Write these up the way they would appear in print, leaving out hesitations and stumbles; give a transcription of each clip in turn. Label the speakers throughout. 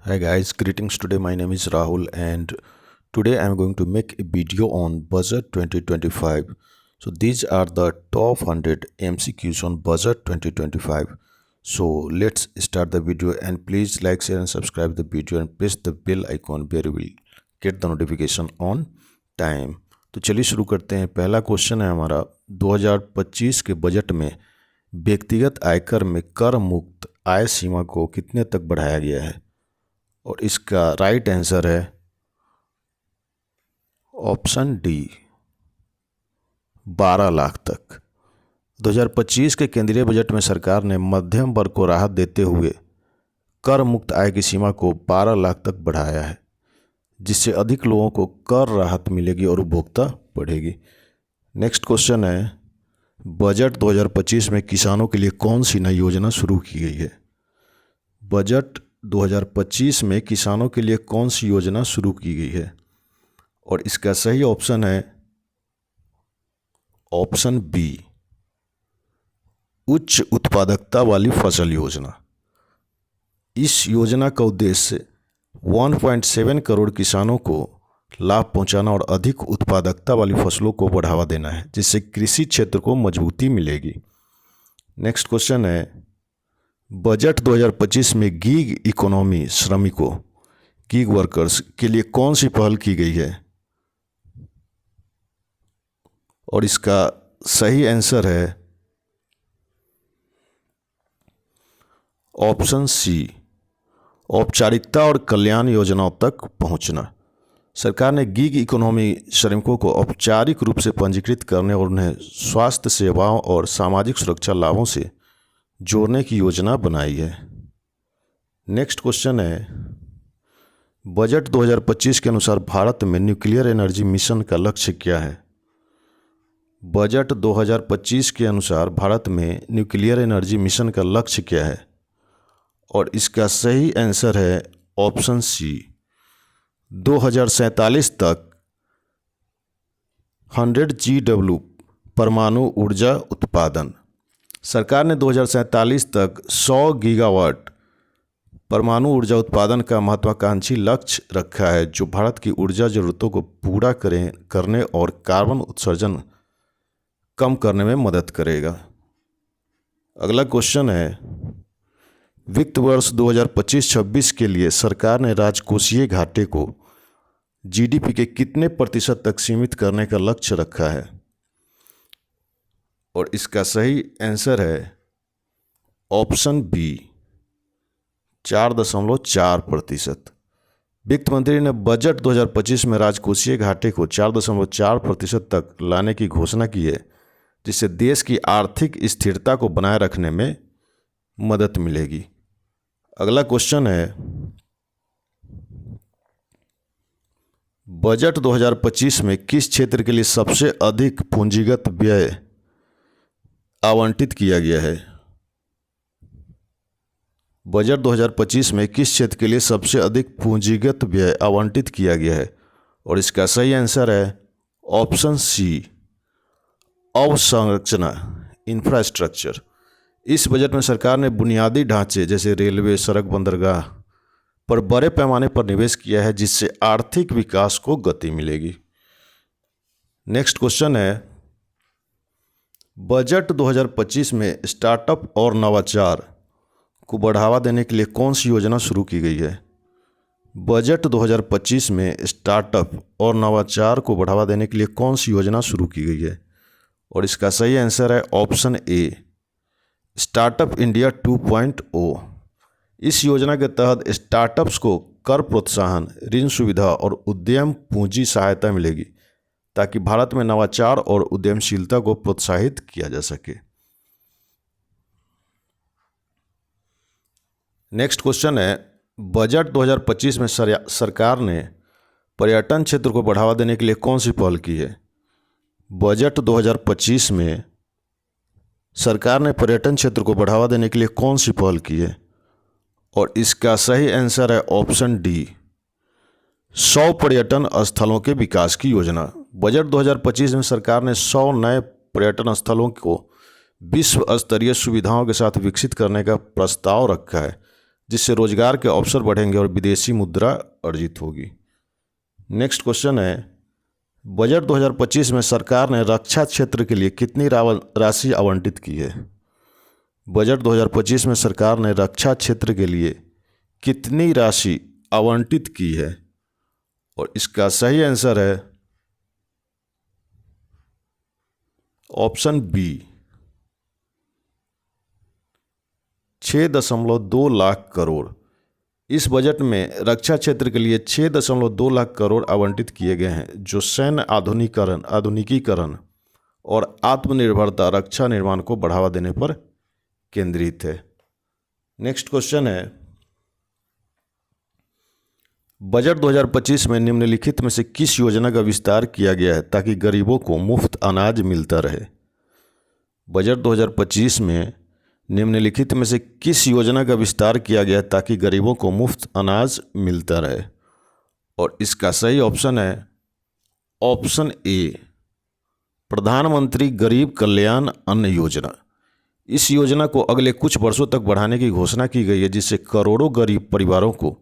Speaker 1: Hi guys, greetings. Today my name is Rahul and today I am going to make a video on budget 2025. So these are the top 100 MCQs on budget 2025. So let's start the video and please like, share and subscribe the video and press the bell icon where you will get the notification on time. तो चलिए शुरू करते हैं। पहला question है हमारा 2025 के budget में व्यक्तिगत आयकर में कर मुक्त आय सीमा को कितने तक बढ़ाया गया है, और इसका राइट आंसर है ऑप्शन डी 12 लाख तक। 2025 के केंद्रीय बजट में सरकार ने मध्यम वर्ग को राहत देते हुए कर मुक्त आय की सीमा को 12 लाख तक बढ़ाया है, जिससे अधिक लोगों को कर राहत मिलेगी और उपभोक्ता बढ़ेगी। नेक्स्ट क्वेश्चन है, बजट 2025 में किसानों के लिए कौन सी नई योजना शुरू की गई है? बजट 2025 में किसानों के लिए कौन सी योजना शुरू की गई है? और इसका सही ऑप्शन है ऑप्शन बी, उच्च उत्पादकता वाली फसल योजना। इस योजना का उद्देश्य 1.7 करोड़ किसानों को लाभ पहुंचाना और अधिक उत्पादकता वाली फसलों को बढ़ावा देना है, जिससे कृषि क्षेत्र को मजबूती मिलेगी। नेक्स्ट क्वेश्चन है, बजट 2025 में गीग इकोनॉमी श्रमिकों गीग वर्कर्स के लिए कौन सी पहल की गई है? और इसका सही आंसर है ऑप्शन सी, औपचारिकता और कल्याण योजनाओं तक पहुंचना। सरकार ने गीग इकोनॉमी श्रमिकों को औपचारिक रूप से पंजीकृत करने और उन्हें स्वास्थ्य सेवाओं और सामाजिक सुरक्षा लाभों से जोड़ने की योजना बनाई है। नेक्स्ट क्वेश्चन है, बजट 2025 के अनुसार भारत में न्यूक्लियर एनर्जी मिशन का लक्ष्य क्या है? बजट 2025 के अनुसार भारत में न्यूक्लियर एनर्जी मिशन का लक्ष्य क्या है? और इसका सही आंसर है ऑप्शन सी, 2047 तक 100 GW परमाणु ऊर्जा उत्पादन। सरकार ने 2047 तक 100 गीगावाट परमाणु ऊर्जा उत्पादन का महत्वाकांक्षी लक्ष्य रखा है, जो भारत की ऊर्जा जरूरतों को पूरा करने और कार्बन उत्सर्जन कम करने में मदद करेगा। अगला क्वेश्चन है, वित्त वर्ष 2025-26 के लिए सरकार ने राजकोषीय घाटे को जीडीपी के कितने प्रतिशत तक सीमित करने का लक्ष्य रखा है? और इसका सही आंसर है ऑप्शन बी, 4.4%। वित्त मंत्री ने बजट 2025 में राजकोषीय घाटे को 4.4% तक लाने की घोषणा की है, जिससे देश की आर्थिक स्थिरता को बनाए रखने में मदद मिलेगी। अगला क्वेश्चन है, बजट 2025 में किस क्षेत्र के लिए सबसे अधिक पूंजीगत व्यय आवंटित किया गया है? बजट 2025 में किस क्षेत्र के लिए सबसे अधिक पूंजीगत व्यय आवंटित किया गया है? और इसका सही आंसर है ऑप्शन सी, अवसंरचना इंफ्रास्ट्रक्चर। इस बजट में सरकार ने बुनियादी ढांचे जैसे रेलवे, सड़क, बंदरगाह पर बड़े पैमाने पर निवेश किया है, जिससे आर्थिक विकास को गति मिलेगी। नेक्स्ट क्वेश्चन है, बजट 2025 में स्टार्टअप और नवाचार को बढ़ावा देने के लिए कौन सी योजना शुरू की गई है? बजट 2025 में स्टार्टअप और नवाचार को बढ़ावा देने के लिए कौन सी योजना शुरू की गई है? और इसका सही आंसर है ऑप्शन ए, स्टार्टअप इंडिया 2.0। इस योजना के तहत स्टार्टअप्स को कर प्रोत्साहन, ऋण सुविधा और उद्यम पूंजी सहायता मिलेगी, ताकि भारत में नवाचार और उद्यमशीलता को प्रोत्साहित किया जा सके। नेक्स्ट क्वेश्चन है, बजट 2025 में सरकार ने पर्यटन क्षेत्र को बढ़ावा देने के लिए कौन सी पहल की है? बजट 2025 में सरकार ने पर्यटन क्षेत्र को बढ़ावा देने के लिए कौन सी पहल की है? और इसका सही आंसर है ऑप्शन डी, 100 पर्यटन स्थलों के विकास की योजना। बजट 2025 में सरकार ने 100 नए पर्यटन स्थलों को विश्व स्तरीय सुविधाओं के साथ विकसित करने का प्रस्ताव रखा है, जिससे रोजगार के अवसर बढ़ेंगे और विदेशी मुद्रा अर्जित होगी। नेक्स्ट क्वेश्चन है, बजट 2025 में सरकार ने रक्षा क्षेत्र के लिए कितनी राशि आवंटित की है? बजट 2025 में सरकार ने रक्षा क्षेत्र के लिए कितनी राशि आवंटित की है? और इसका सही आंसर है ऑप्शन बी, 6.2 लाख करोड़। इस बजट में रक्षा क्षेत्र के लिए 6.2 लाख करोड़ आवंटित किए गए हैं, जो सैन्य आधुनिकीकरण और आत्मनिर्भरता रक्षा निर्माण को बढ़ावा देने पर केंद्रित है। नेक्स्ट क्वेश्चन है, बजट 2025 में निम्नलिखित में से किस योजना का विस्तार किया गया है ताकि गरीबों को मुफ्त अनाज मिलता रहे? बजट 2025 में निम्नलिखित में से किस योजना का विस्तार किया गया है ताकि गरीबों को मुफ्त अनाज मिलता रहे? और इसका सही ऑप्शन है ऑप्शन ए, प्रधानमंत्री गरीब कल्याण अन्न योजना। इस योजना को अगले कुछ वर्षों तक बढ़ाने की घोषणा की गई है, जिससे करोड़ों गरीब परिवारों को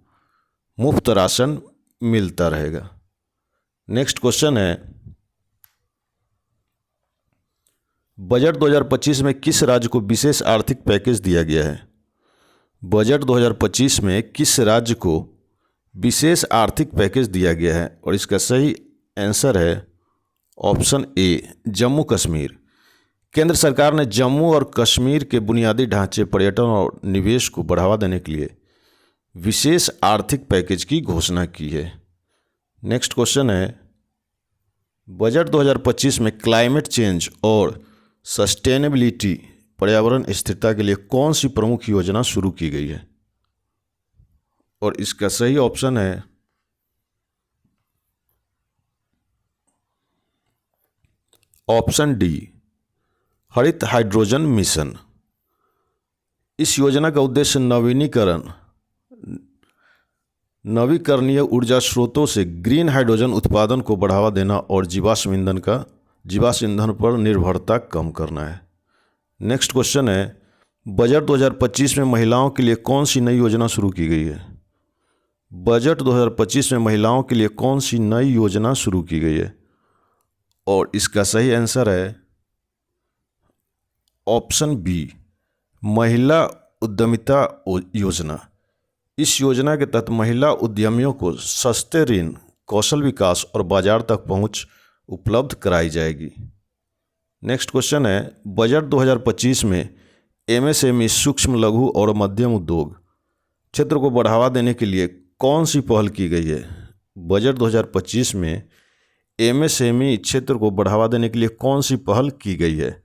Speaker 1: मुफ्त राशन मिलता रहेगा। नेक्स्ट क्वेश्चन है, बजट 2025 में किस राज्य को विशेष आर्थिक पैकेज दिया गया है? बजट 2025 में किस राज्य को विशेष आर्थिक पैकेज दिया गया है? और इसका सही आंसर है ऑप्शन ए, जम्मू कश्मीर। केंद्र सरकार ने जम्मू और कश्मीर के बुनियादी ढांचे, पर्यटन और निवेश को बढ़ावा देने के लिए विशेष आर्थिक पैकेज की घोषणा की है। नेक्स्ट क्वेश्चन है, बजट 2025 में क्लाइमेट चेंज और सस्टेनेबिलिटी, पर्यावरण स्थिरता के लिए कौन सी प्रमुख योजना शुरू की गई है? और इसका सही ऑप्शन है ऑप्शन डी, हरित हाइड्रोजन मिशन। इस योजना का उद्देश्य नवीकरणीय ऊर्जा स्रोतों से ग्रीन हाइड्रोजन उत्पादन को बढ़ावा देना और जीवाश्म ईंधन पर निर्भरता कम करना है। नेक्स्ट क्वेश्चन है, बजट 2025 में महिलाओं के लिए कौन सी नई योजना शुरू की गई है? बजट 2025 में महिलाओं के लिए कौन सी नई योजना शुरू की गई है? और इसका सही आंसर है ऑप्शन बी, महिला उद्यमिता योजना। इस योजना के तहत महिला उद्यमियों को सस्ते ऋण, कौशल विकास और बाजार तक पहुंच उपलब्ध कराई जाएगी। नेक्स्ट क्वेश्चन है, बजट 2025 में एमएसएमई, सूक्ष्म लघु और मध्यम उद्योग क्षेत्र को बढ़ावा देने के लिए कौन सी पहल की गई है? बजट 2025 में एमएसएमई क्षेत्र को बढ़ावा देने के लिए कौन सी पहल की गई है?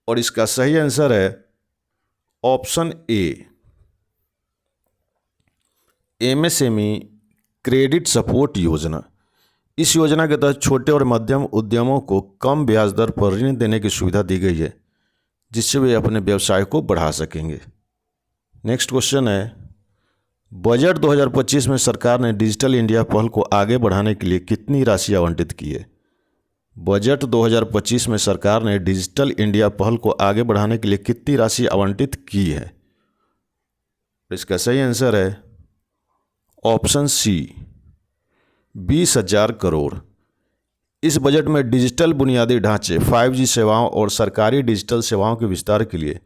Speaker 1: और इसका सही आंसर है option A, MSME credit support योजना। इस योजना के तहत छोटे और मध्यम उद्यमों को कम ब्याज दर पर ऋण देने की सुविधा दी गई है, जिससे वे अपने व्यवसाय को बढ़ा सकेंगे। नेक्स्ट क्वेश्चन है, बजट 2025 में सरकार ने डिजिटल इंडिया पहल को आगे बढ़ाने के लिए कितनी राशि आवंटित की है? बजट 2025 में सरकार ने डिजिटल इंडिया पहल को आगे बढ़ाने के लिए कितनी राशि आवंटित की है? इसका सही आंसर है ऑप्शन सी, 20,000 करोड़। इस बजट में डिजिटल बुनियादी ढांचे, 5G सेवाओं और सरकारी डिजिटल सेवाओं के विस्तार के लिए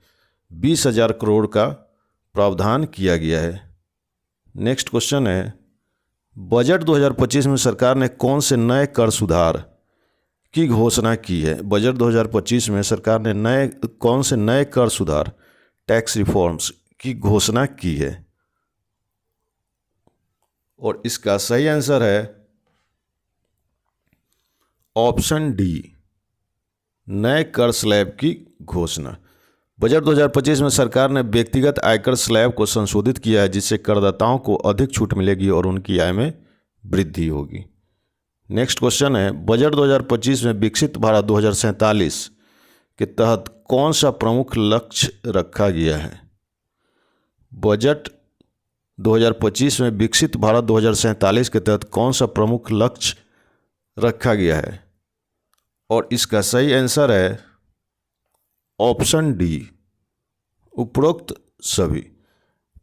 Speaker 1: 20,000 करोड़ का प्रावधान किया गया है। नेक्स्ट क्वेश्चन है, बजट 2025 में सरकार ने कौन से नए कर सुधार की घोषणा की है? बजट 2025 में सरकार ने कौन से नए कर सुधार, टैक्स रिफॉर्म्स की घोषणा की है? और इसका सही आंसर है ऑप्शन डी, नए कर स्लैब की घोषणा। बजट 2025 में सरकार ने व्यक्तिगत आयकर स्लैब को संशोधित किया है, जिससे करदाताओं को अधिक छूट मिलेगी और उनकी आय में वृद्धि होगी। नेक्स्ट क्वेश्चन है, बजट 2025 में विकसित भारत 2047 के तहत कौन सा प्रमुख लक्ष्य रखा गया है? बजट 2025 में विकसित भारत 2047 के तहत कौन सा प्रमुख लक्ष्य रखा गया है? और इसका सही आंसर है ऑप्शन डी, उपरोक्त सभी।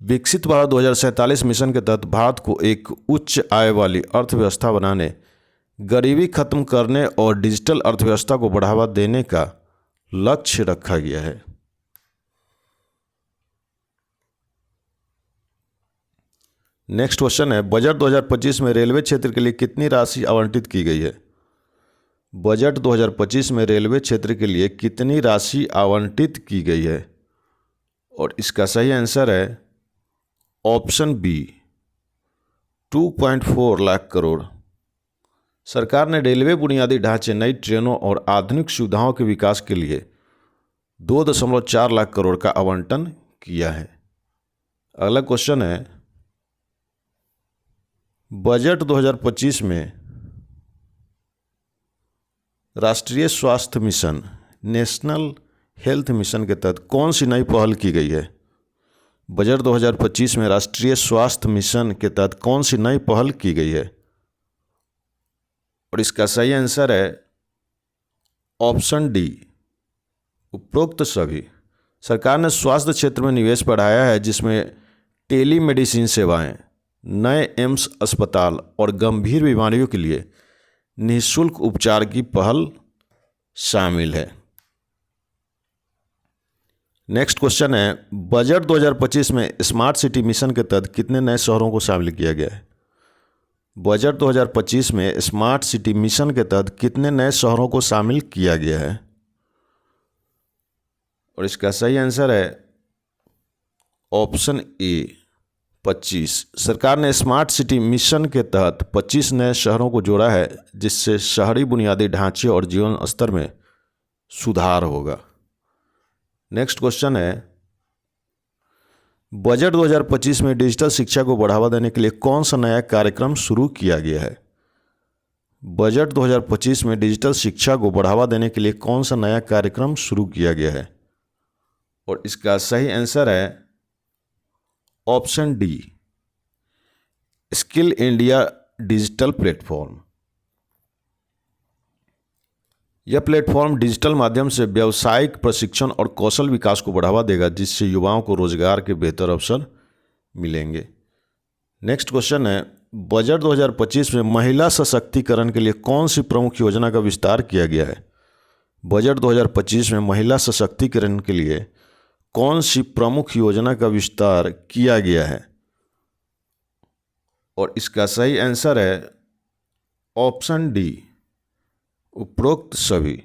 Speaker 1: विकसित भारत 2047 मिशन के तहत भारत को एक उच्च आय वाली अर्थव्यवस्था बनाने, गरीबी खत्म करने और डिजिटल अर्थव्यवस्था को बढ़ावा देने का लक्ष्य रखा गया है। नेक्स्ट क्वेश्चन है, बजट 2025 में रेलवे क्षेत्र के लिए कितनी राशि आवंटित की गई है? बजट 2025 में रेलवे क्षेत्र के लिए कितनी राशि आवंटित की गई है? और इसका सही आंसर है ऑप्शन बी, 2.4 लाख करोड़। सरकार ने रेलवे बुनियादी ढांचे, नई ट्रेनों और आधुनिक सुविधाओं के विकास के लिए 2.4 लाख करोड़ का आवंटन किया है। अगला क्वेश्चन है, बजट 2025 में राष्ट्रीय स्वास्थ्य मिशन, नेशनल हेल्थ मिशन के तहत कौन सी नई पहल की गई है? बजट 2025 में राष्ट्रीय स्वास्थ्य मिशन के तहत कौन सी नई पहल की गई है? और इसका सही आंसर है ऑप्शन डी, उपरोक्त सभी। सरकार ने स्वास्थ्य क्षेत्र में निवेश बढ़ाया है, जिसमें टेलीमेडिसिन सेवाएं, नए एम्स अस्पताल और गंभीर बीमारियों के लिए निःशुल्क उपचार की पहल शामिल है। नेक्स्ट क्वेश्चन है, बजट 2025 में स्मार्ट सिटी मिशन के तहत कितने नए शहरों को शामिल किया गया है? बजट 2025 में स्मार्ट सिटी मिशन के तहत कितने नए शहरों को शामिल किया गया है? और इसका सही आंसर है ऑप्शन ए, 25। सरकार ने स्मार्ट सिटी मिशन के तहत 25 नए शहरों को जोड़ा है, जिससे शहरी बुनियादी ढांचे और जीवन स्तर में सुधार होगा। नेक्स्ट क्वेश्चन है, बजट 2025 में डिजिटल शिक्षा को बढ़ावा देने के लिए कौन सा नया कार्यक्रम शुरू किया गया है? बजट 2025 में डिजिटल शिक्षा को बढ़ावा देने के लिए कौन सा नया कार्यक्रम शुरू किया गया है? और इसका सही आंसर है option D, skill India digital platform. यह प्लेटफॉर्म डिजिटल माध्यम से व्यावसायिक प्रशिक्षण और कौशल विकास को बढ़ावा देगा, जिससे युवाओं को रोजगार के बेहतर अवसर मिलेंगे। नेक्स्ट क्वेश्चन है, बजट 2025 में महिला सशक्तिकरण के लिए कौन सी प्रमुख योजना का विस्तार किया गया है? बजट 2025 में महिला सशक्तिकरण के लिए कौन सी प्रमुख योजना का विस्तार किया गया है? और इसका सही आंसर है ऑप्शन डी, उपरोक्त सभी।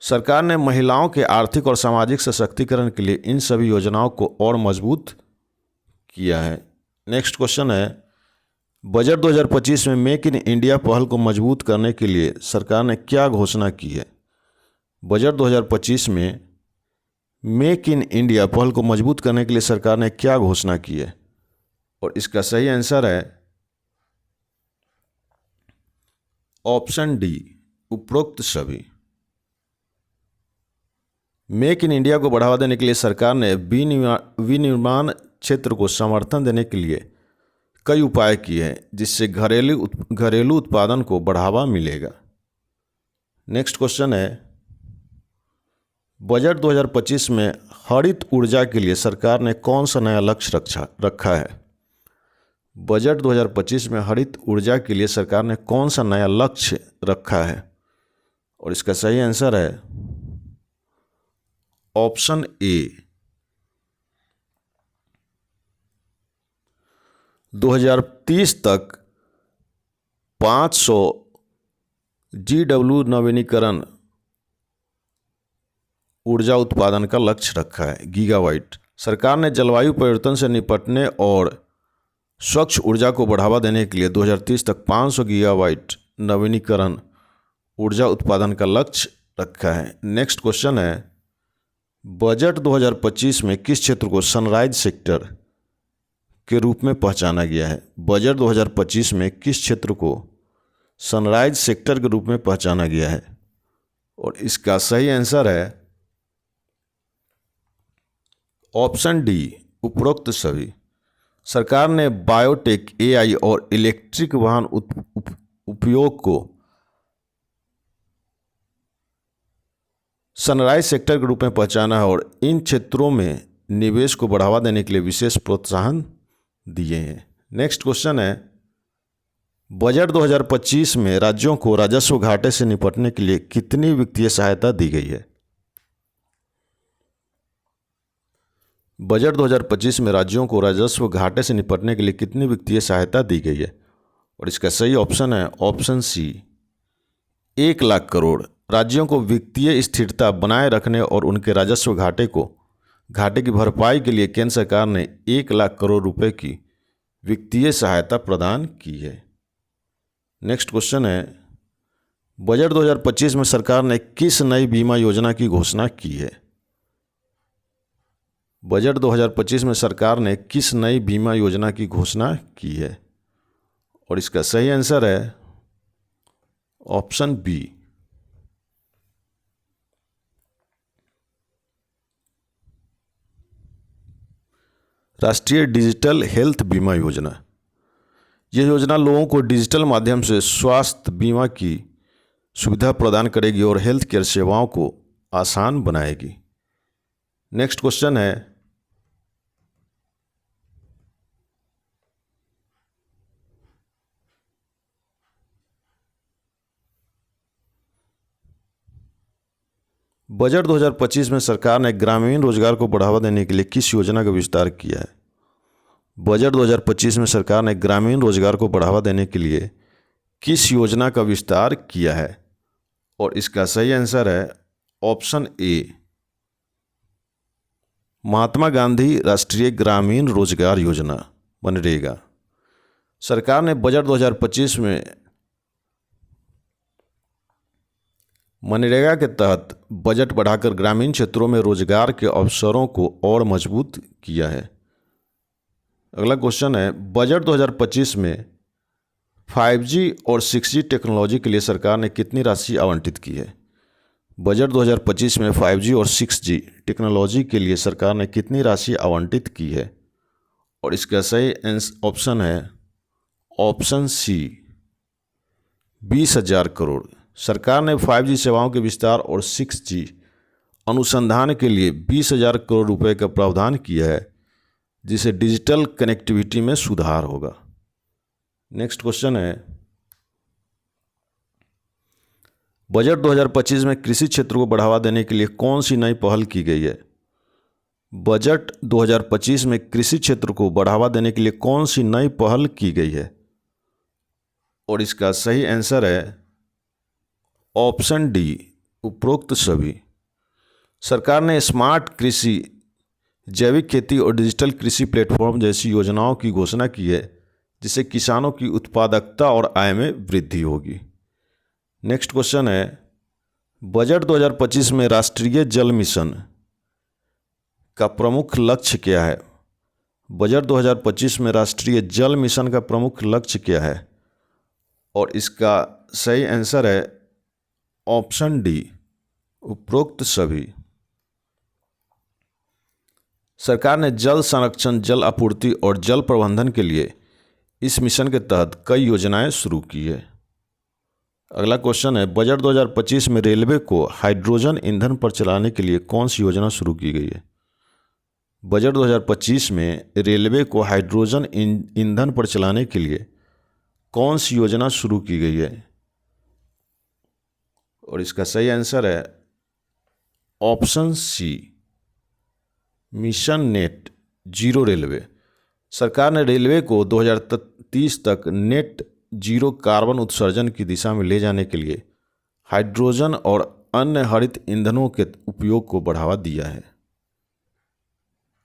Speaker 1: सरकार ने महिलाओं के आर्थिक और सामाजिक सशक्तिकरण के लिए इन सभी योजनाओं को और मजबूत किया है। नेक्स्ट क्वेश्चन है, बजट 2025 में मेक इन इंडिया पहल को मजबूत करने के लिए सरकार ने क्या घोषणा की है? बजट 2025 में मेक इन इंडिया पहल को मजबूत करने के लिए सरकार ने क्या घोषणा की है? और इसका सही आंसर है ऑप्शन डी, उपरोक्त सभी। मेक इन इंडिया को बढ़ावा देने के लिए सरकार ने विनिर्माण क्षेत्र को समर्थन देने के लिए कई उपाय किए हैं, जिससे घरेलू उत्पादन को बढ़ावा मिलेगा। नेक्स्ट क्वेश्चन है, बजट 2025 में हरित ऊर्जा के लिए सरकार ने कौन सा नया लक्ष्य रखा है? बजट 2025 में हरित ऊर्जा के लिए सरकार ने कौन सा नया लक्ष्य रखा है? और इसका सही आंसर है ऑप्शन ए, 2030 तक 500 GW नवीनीकरण ऊर्जा उत्पादन का लक्ष्य रखा है, गीगावाट। सरकार ने जलवायु परिवर्तन से निपटने और स्वच्छ ऊर्जा को बढ़ावा देने के लिए 2030 तक 500 गीगावाट नवीनीकरण ऊर्जा उत्पादन का लक्ष्य रखा है। नेक्स्ट क्वेश्चन है, बजट 2025 में किस क्षेत्र को सनराइज सेक्टर के रूप में पहचाना गया है? बजट 2025 में किस क्षेत्र को सनराइज सेक्टर के रूप में पहचाना गया है? और इसका सही आंसर है ऑप्शन डी, उपरोक्त सभी। सरकार ने बायोटेक, AI और इलेक्ट्रिक वाहन उपयोग को सनराइज सेक्टर के रूप में पहचाना है और इन क्षेत्रों में निवेश को बढ़ावा देने के लिए विशेष प्रोत्साहन दिए हैं। नेक्स्ट क्वेश्चन है, बजट 2025 में राज्यों को राजस्व घाटे से निपटने के लिए कितनी वित्तीय सहायता दी गई है? बजट 2025 में राज्यों को राजस्व घाटे से निपटने के लिए कितनी वित्तीय सहायता दी गई है? और इसका सही ऑप्शन है ऑप्शन सी, 1,00,000 करोड़। राज्यों को वित्तीय स्थिरता बनाए रखने और उनके राजस्व घाटे की भरपाई के लिए केंद्र सरकार ने 1,00,000 करोड़ रुपए की वित्तीय सहायता प्रदान की है। नेक्स्ट क्वेश्चन है, बजट 2025 में सरकार ने किस नई बीमा योजना की घोषणा की है? बजट 2025 में सरकार ने किस नई बीमा योजना की घोषणा की है? और इसका सही आंसर है ऑप्शन बी, राष्ट्रीय डिजिटल हेल्थ बीमा योजना। यह योजना लोगों को डिजिटल माध्यम से स्वास्थ्य बीमा की सुविधा प्रदान करेगी और हेल्थ केयर सेवाओं को आसान बनाएगी। नेक्स्ट क्वेश्चन है, बजट 2025 में सरकार ने ग्रामीण रोजगार को बढ़ावा देने के लिए किस योजना का विस्तार किया है? बजट 2025 में सरकार ने ग्रामीण रोजगार को बढ़ावा देने के लिए किस योजना का विस्तार किया है? और इसका सही आंसर है ऑप्शन ए, महात्मा गांधी राष्ट्रीय ग्रामीण रोजगार योजना मनरेगा। सरकार ने बजट 2025 में मनरेगा के तहत बजट बढ़ाकर ग्रामीण क्षेत्रों में रोजगार के अवसरों को और मजबूत किया है। अगला क्वेश्चन है, बजट 2025 में 5G और 6G टेक्नोलॉजी के लिए सरकार ने कितनी राशि आवंटित की है? बजट 2025 में 5G और 6G टेक्नोलॉजी के लिए सरकार ने कितनी राशि आवंटित की है? और इसका सही ऑप्शन है ऑप्शन सी, 20,000 करोड़। सरकार ने 5G सेवाओं के विस्तार और 6G अनुसंधान के लिए 20,000 करोड़ रुपए का प्रावधान किया है, जिससे डिजिटल कनेक्टिविटी में सुधार होगा। नेक्स्ट क्वेश्चन है, बजट 2025 में कृषि क्षेत्र को बढ़ावा देने के लिए कौन सी नई पहल की गई है? बजट 2025 में कृषि क्षेत्र को बढ़ावा देने के लिए कौन सी नई पहल की गई है? और इसका सही आंसर है ऑप्शन डी, उपरोक्त सभी। सरकार ने स्मार्ट कृषि, जैविक खेती और डिजिटल कृषि प्लेटफॉर्म जैसी योजनाओं की घोषणा की है, जिससे किसानों की उत्पादकता और आय में वृद्धि होगी। नेक्स्ट क्वेश्चन है, बजट 2025 में राष्ट्रीय जल मिशन का प्रमुख लक्ष्य क्या है? बजट 2025 में राष्ट्रीय जल मिशन का प्रमुख लक्ष्य क्या है? और इसका सही आंसर है ऑप्शन डी, उपरोक्त सभी। सरकार ने जल संरक्षण, जल आपूर्ति और जल प्रबंधन के लिए इस मिशन के तहत कई योजनाएं शुरू की है। अगला क्वेश्चन है, बजट 2025 में रेलवे को हाइड्रोजन ईंधन पर चलाने के लिए कौन सी योजना शुरू की गई है? बजट 2025 में रेलवे को हाइड्रोजन ईंधन पर चलाने के लिए कौन सी योजना शुरू की गई है? और इसका सही आंसर है option C, mission net zero railway. सरकार ने रेलवे को 2030 तक नेट जीरो कार्बन उत्सर्जन की दिशा में ले जाने के लिए हाइड्रोजन और अन्य हरित ईंधनों के उपयोग को बढ़ावा दिया है।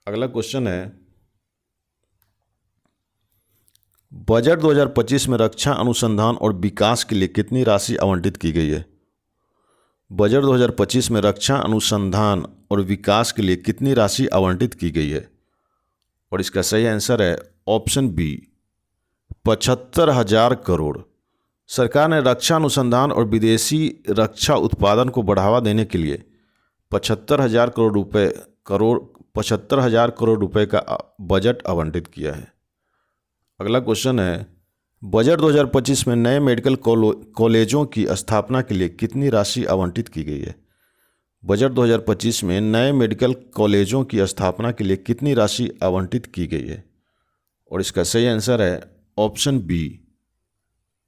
Speaker 1: अगला क्वेश्चन है, बजट 2025 में रक्षा अनुसंधान और विकास के लिए कितनी राशि आवंटित की गई है? बजट 2025 में रक्षा अनुसंधान और विकास के लिए कितनी राशि आवंटित की गई है? और इसका सही आंसर है ऑप्शन बी, 75,000 करोड़। सरकार ने रक्षा अनुसंधान और विदेशी रक्षा उत्पादन को बढ़ावा देने के लिए 75,000 करोड़ रुपए का बजट आवंटित किया है। अगला क्वेश्चन है, बजट 2025 में नए मेडिकल कॉलेजों की स्थापना के लिए कितनी राशि आवंटित की गई है? बजट 2025 में नए मेडिकल कॉलेजों की स्थापना के लिए कितनी राशि आवंटित की गई है? और इसका सही आंसर है ऑप्शन बी,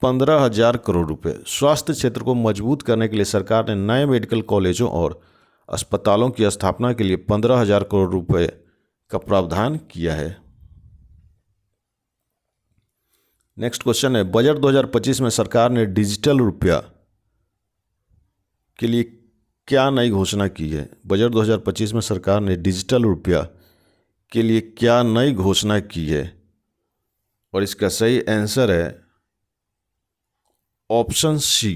Speaker 1: 15,000 करोड़ रुपए। स्वास्थ्य क्षेत्र को मजबूत करने के लिए सरकार ने नए मेडिकल कॉलेजों और अस्पतालों की स्थापना के लिए 15,000 करोड़ रुपए का प्रावधान किया है। नेक्स्ट क्वेश्चन है, बजट 2025 में सरकार ने डिजिटल रुपया के लिए क्या नई घोषणा की है? बजट 2025 में सरकार ने डिजिटल रुपया के लिए क्या नई घोषणा की है? और इसका सही आंसर है ऑप्शन सी,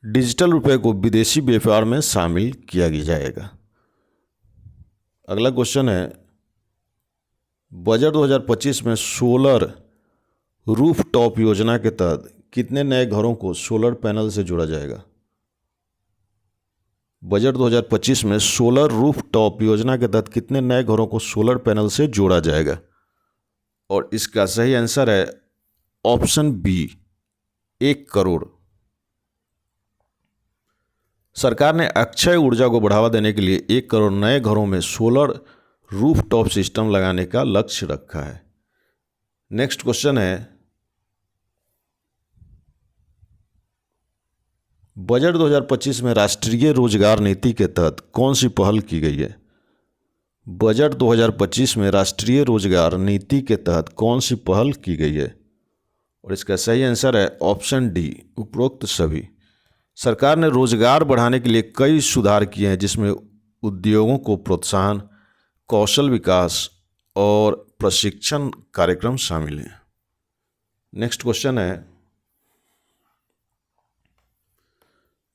Speaker 1: डिजिटल रुपये को विदेशी व्यापार में शामिल किया जाएगा। अगला क्वेश्चन है, बजट 2025 में सोलर रूफटॉप योजना के तहत कितने नए घरों को सोलर पैनल से जोड़ा जाएगा? बजट 2025 में सोलर रूफटॉप योजना के तहत कितने नए घरों को सोलर पैनल से जोड़ा जाएगा? और इसका सही आंसर है ऑप्शन बी, 1 करोड़। सरकार ने अक्षय ऊर्जा को बढ़ावा देने के लिए 1 करोड़ नए घरों में सोलर रूफटॉप सिस्टम लगाने का लक्ष्य रखा है। नेक्स्ट क्वेश्चन है, बजट 2025 में राष्ट्रीय रोजगार नीति के तहत कौन सी पहल की गई है? बजट 2025 में राष्ट्रीय रोजगार नीति के तहत कौन सी पहल की गई है? और इसका सही आंसर है ऑप्शन डी, उपरोक्त सभी। सरकार ने रोजगार बढ़ाने के लिए कई सुधार किए हैं, जिसमें उद्योगों को प्रोत्साहन, कौशल विकास और प्रशिक्षण कार्यक्रम शामिल हैं। नेक्स्ट क्वेश्चन है,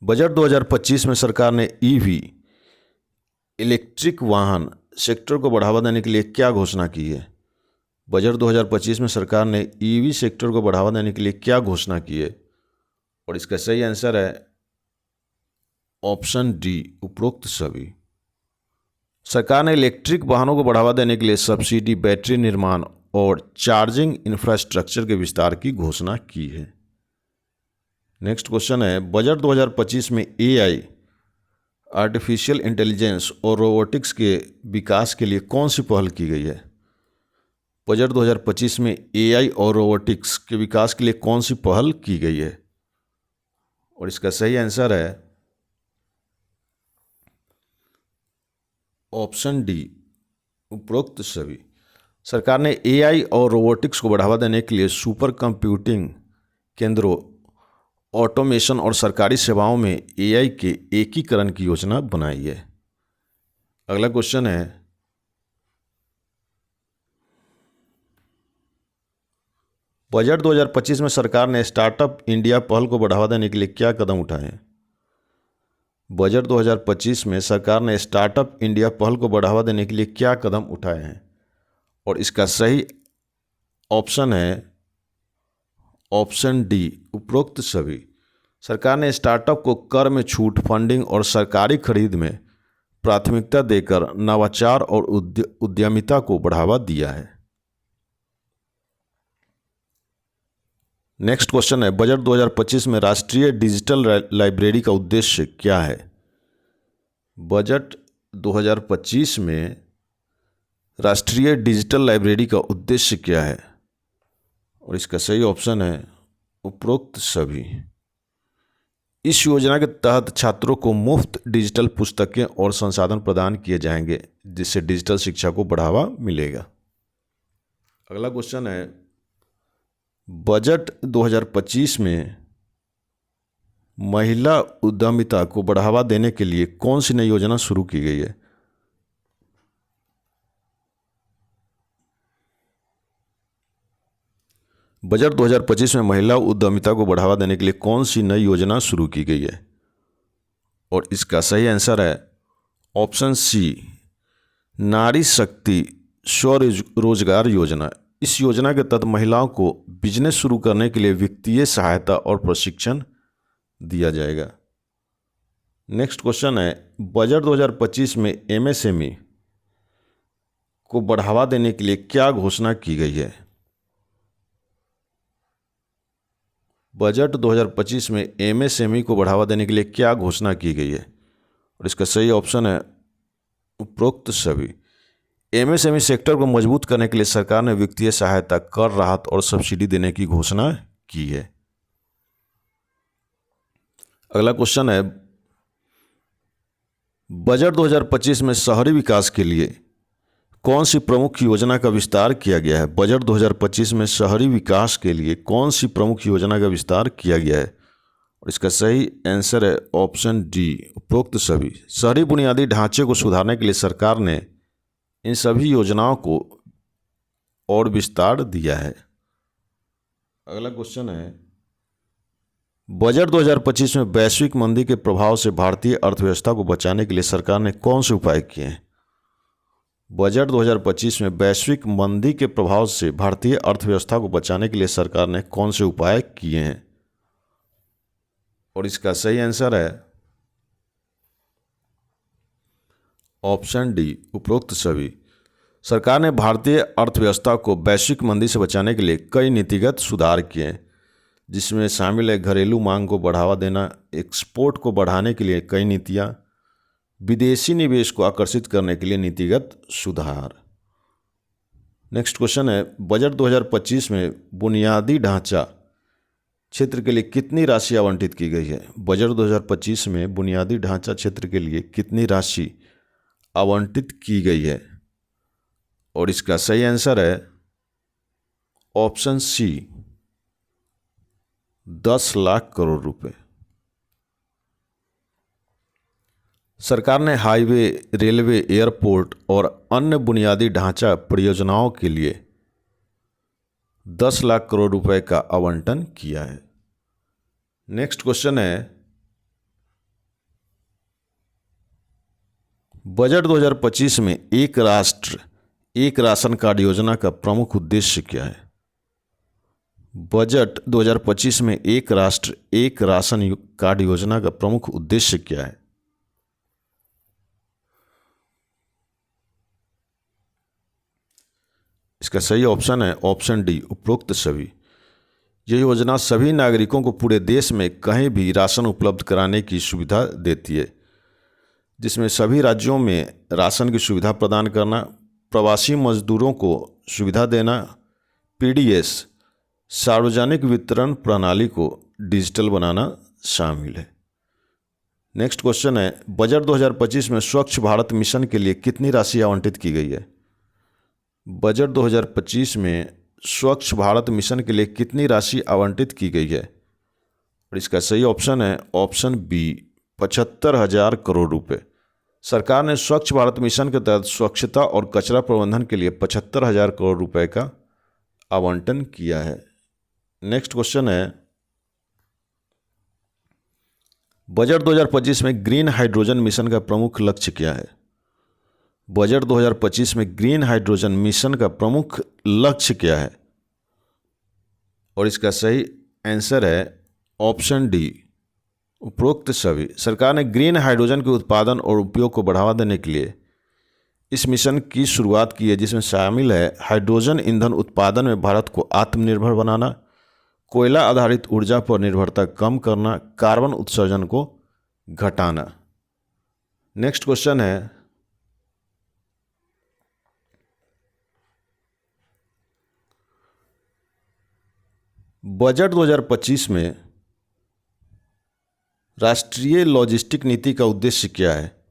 Speaker 1: बजट 2025 में सरकार ने ईवी इलेक्ट्रिक वाहन सेक्टर को बढ़ावा देने के लिए क्या घोषणा की है? बजट 2025 में सरकार ने ईवी सेक्टर को बढ़ावा देने के लिए क्या घोषणा की है? और इसका सही आंसर है ऑप्शन डी, उपरोक्त सभी। सरकार ने इलेक्ट्रिक वाहनों को बढ़ावा देने के लिए सब्सिडी, बैटरी निर्माण और चार्जिंग इंफ्रास्ट्रक्चर के विस्तार की घोषणा की है। नेक्स्ट क्वेश्चन है, बजट 2025 में एआई, आर्टिफिशियल इंटेलिजेंस और रोबोटिक्स के विकास के लिए कौन सी पहल की गई है? बजट 2025 में एआई और रोबोटिक्स के विकास के लिए कौन सी पहल की गई है? और इसका सही आंसर है ऑप्शन डी, उपरोक्त सभी। सरकार ने एआई और रोबोटिक्स को बढ़ावा देने के लिए सुपर कंप्यूटिंग केंद्रों, ऑटोमेशन और सरकारी सेवाओं में एआई के एकीकरण की योजना बनाई है। अगला क्वेश्चन है, बजट 2025 में सरकार ने स्टार्टअप इंडिया पहल को बढ़ावा देने के लिए क्या कदम उठाए हैं? बजट 2025 में सरकार ने स्टार्टअप इंडिया पहल को बढ़ावा देने के लिए क्या कदम उठाए हैं? और इसका सही ऑप्शन है ऑप्शन डी, उपरोक्त सभी। सरकार ने स्टार्टअप को कर में छूट, फंडिंग और सरकारी खरीद में प्राथमिकता देकर नवाचार और उद्यमिता को बढ़ावा दिया है। नेक्स्ट क्वेश्चन है, बजट 2025 में राष्ट्रीय डिजिटल लाइब्रेरी का उद्देश्य क्या है? बजट 2025 में राष्ट्रीय डिजिटल लाइब्रेरी का उद्देश्य क्या है? और इसका सही ऑप्शन है उपरोक्त सभी। इस योजना के तहत छात्रों को मुफ्त डिजिटल पुस्तकें और संसाधन प्रदान किए जाएंगे, जिससे डिजिटल शिक्षा को बढ़ावा मिलेगा। अगला क्वेश्चन है, बजट 2025 में महिला उद्यमिता को बढ़ावा देने के लिए कौन सी नई योजना शुरू की गई है? बजट 2025 में महिला उद्यमिता को बढ़ावा देने के लिए कौन सी नई योजना शुरू की गई है? और इसका सही आंसर है ऑप्शन सी, नारी शक्ति स्वरोजगार योजना। इस योजना के तहत महिलाओं को बिजनेस शुरू करने के लिए वित्तीय सहायता और प्रशिक्षण दिया जाएगा। नेक्स्ट क्वेश्चन है, बजट 2025 में एमएसएमई को बढ़ावा देने के लिए क्या घोषणा की गई है? बजट 2025 में एमएसएमई को बढ़ावा देने के लिए क्या घोषणा की गई है? और इसका सही ऑप्शन है उपरोक्त सभी। एमएसएमई सेक्टर को मजबूत करने के लिए सरकार ने वित्तीय सहायता, कर राहत और सब्सिडी देने की घोषणा की है। अगला क्वेश्चन है, बजट 2025 में शहरी विकास के लिए कौन सी प्रमुख योजना का विस्तार किया गया है? बजट 2025 में शहरी विकास के लिए कौन सी प्रमुख योजना का विस्तार किया गया है? और इसका सही आंसर है ऑप्शन डी, उपरोक्त सभी। शहरी बुनियादी ढांचे को सुधारने के लिए सरकार ने इन सभी योजनाओं को और विस्तार दिया है। अगला क्वेश्चन है, बजट 2025 में वैश्विक मंदी के प्रभाव से भारतीय अर्थव्यवस्था को बचाने के लिए सरकार ने कौन से उपाय किए हैं? बजट 2025 में वैश्विक मंदी के प्रभाव से भारतीय अर्थव्यवस्था को बचाने के लिए सरकार ने कौन से उपाय किए हैं? और इसका सही आंसर है ऑप्शन डी, उपरोक्त सभी। सरकार ने भारतीय अर्थव्यवस्था को वैश्विक मंदी से बचाने के लिए कई नीतिगत सुधार किए हैं, जिसमें शामिल है घरेलू मांग को बढ़ावा देना, एक्सपोर्ट को बढ़ाने के लिए कई नीतियां, विदेशी निवेश को आकर्षित करने के लिए नीतिगत सुधार। नेक्स्ट क्वेश्चन है, बजट 2025 में बुनियादी ढांचा क्षेत्र के लिए कितनी राशि आवंटित की गई है? बजट 2025 में बुनियादी ढांचा क्षेत्र के लिए कितनी राशि आवंटित की गई है? और इसका सही आंसर है ऑप्शन सी, 10 लाख करोड़ रुपए। सरकार ने हाईवे, रेलवे, एयरपोर्ट और अन्य बुनियादी ढांचा परियोजनाओं के लिए 10 लाख करोड़ रुपए का आवंटन किया है। नेक्स्ट क्वेश्चन है, बजट 2025 में एक राष्ट्र एक राशन कार्ड योजना का प्रमुख उद्देश्य क्या है? बजट 2025 में एक राष्ट्र एक राशन कार्ड योजना का प्रमुख उद्देश्य क्या है? इसका सही ऑप्शन है ऑप्शन डी, उपरोक्त सभी। यह योजना सभी नागरिकों को पूरे देश में कहीं भी राशन उपलब्ध कराने की सुविधा देती है, जिसमें सभी राज्यों में राशन की सुविधा प्रदान करना, प्रवासी मजदूरों को सुविधा देना, पीडीएस सार्वजनिक वितरण प्रणाली को डिजिटल बनाना शामिल है। नेक्स्ट क्वेश्चन है, बजट 2025 में स्वच्छ भारत मिशन के लिए कितनी राशि आवंटित की गई है? बजट 2025 में स्वच्छ भारत मिशन के लिए कितनी राशि आवंटित की गई है? और इसका सही ऑप्शन है ऑप्शन बी, 75,000 करोड़ रुपए। सरकार ने स्वच्छ भारत मिशन के तहत स्वच्छता और कचरा प्रबंधन के लिए 75,000 करोड़ रुपए का आवंटन किया है। नेक्स्ट क्वेश्चन है, बजट 2025 में ग्रीन हाइड्रोजन मिशन का प्रमुख लक्ष्य क्या है? बजट 2025 में ग्रीन हाइड्रोजन मिशन का प्रमुख लक्ष्य क्या है? और इसका सही आंसर है ऑप्शन डी, उपरोक्त सभी। सरकार ने ग्रीन हाइड्रोजन के उत्पादन और उपयोग को बढ़ावा देने के लिए इस मिशन की शुरुआत की है, जिसमें शामिल है हाइड्रोजन ईंधन उत्पादन में भारत को आत्मनिर्भर बनाना, कोयला आधारित ऊर्जा पर निर्भरता कम करना, कार्बन उत्सर्जन को घटाना। नेक्स्ट क्वेश्चन है, बजट 2025 में राष्ट्रीय लॉजिस्टिक नीति का उद्देश्य क्या है?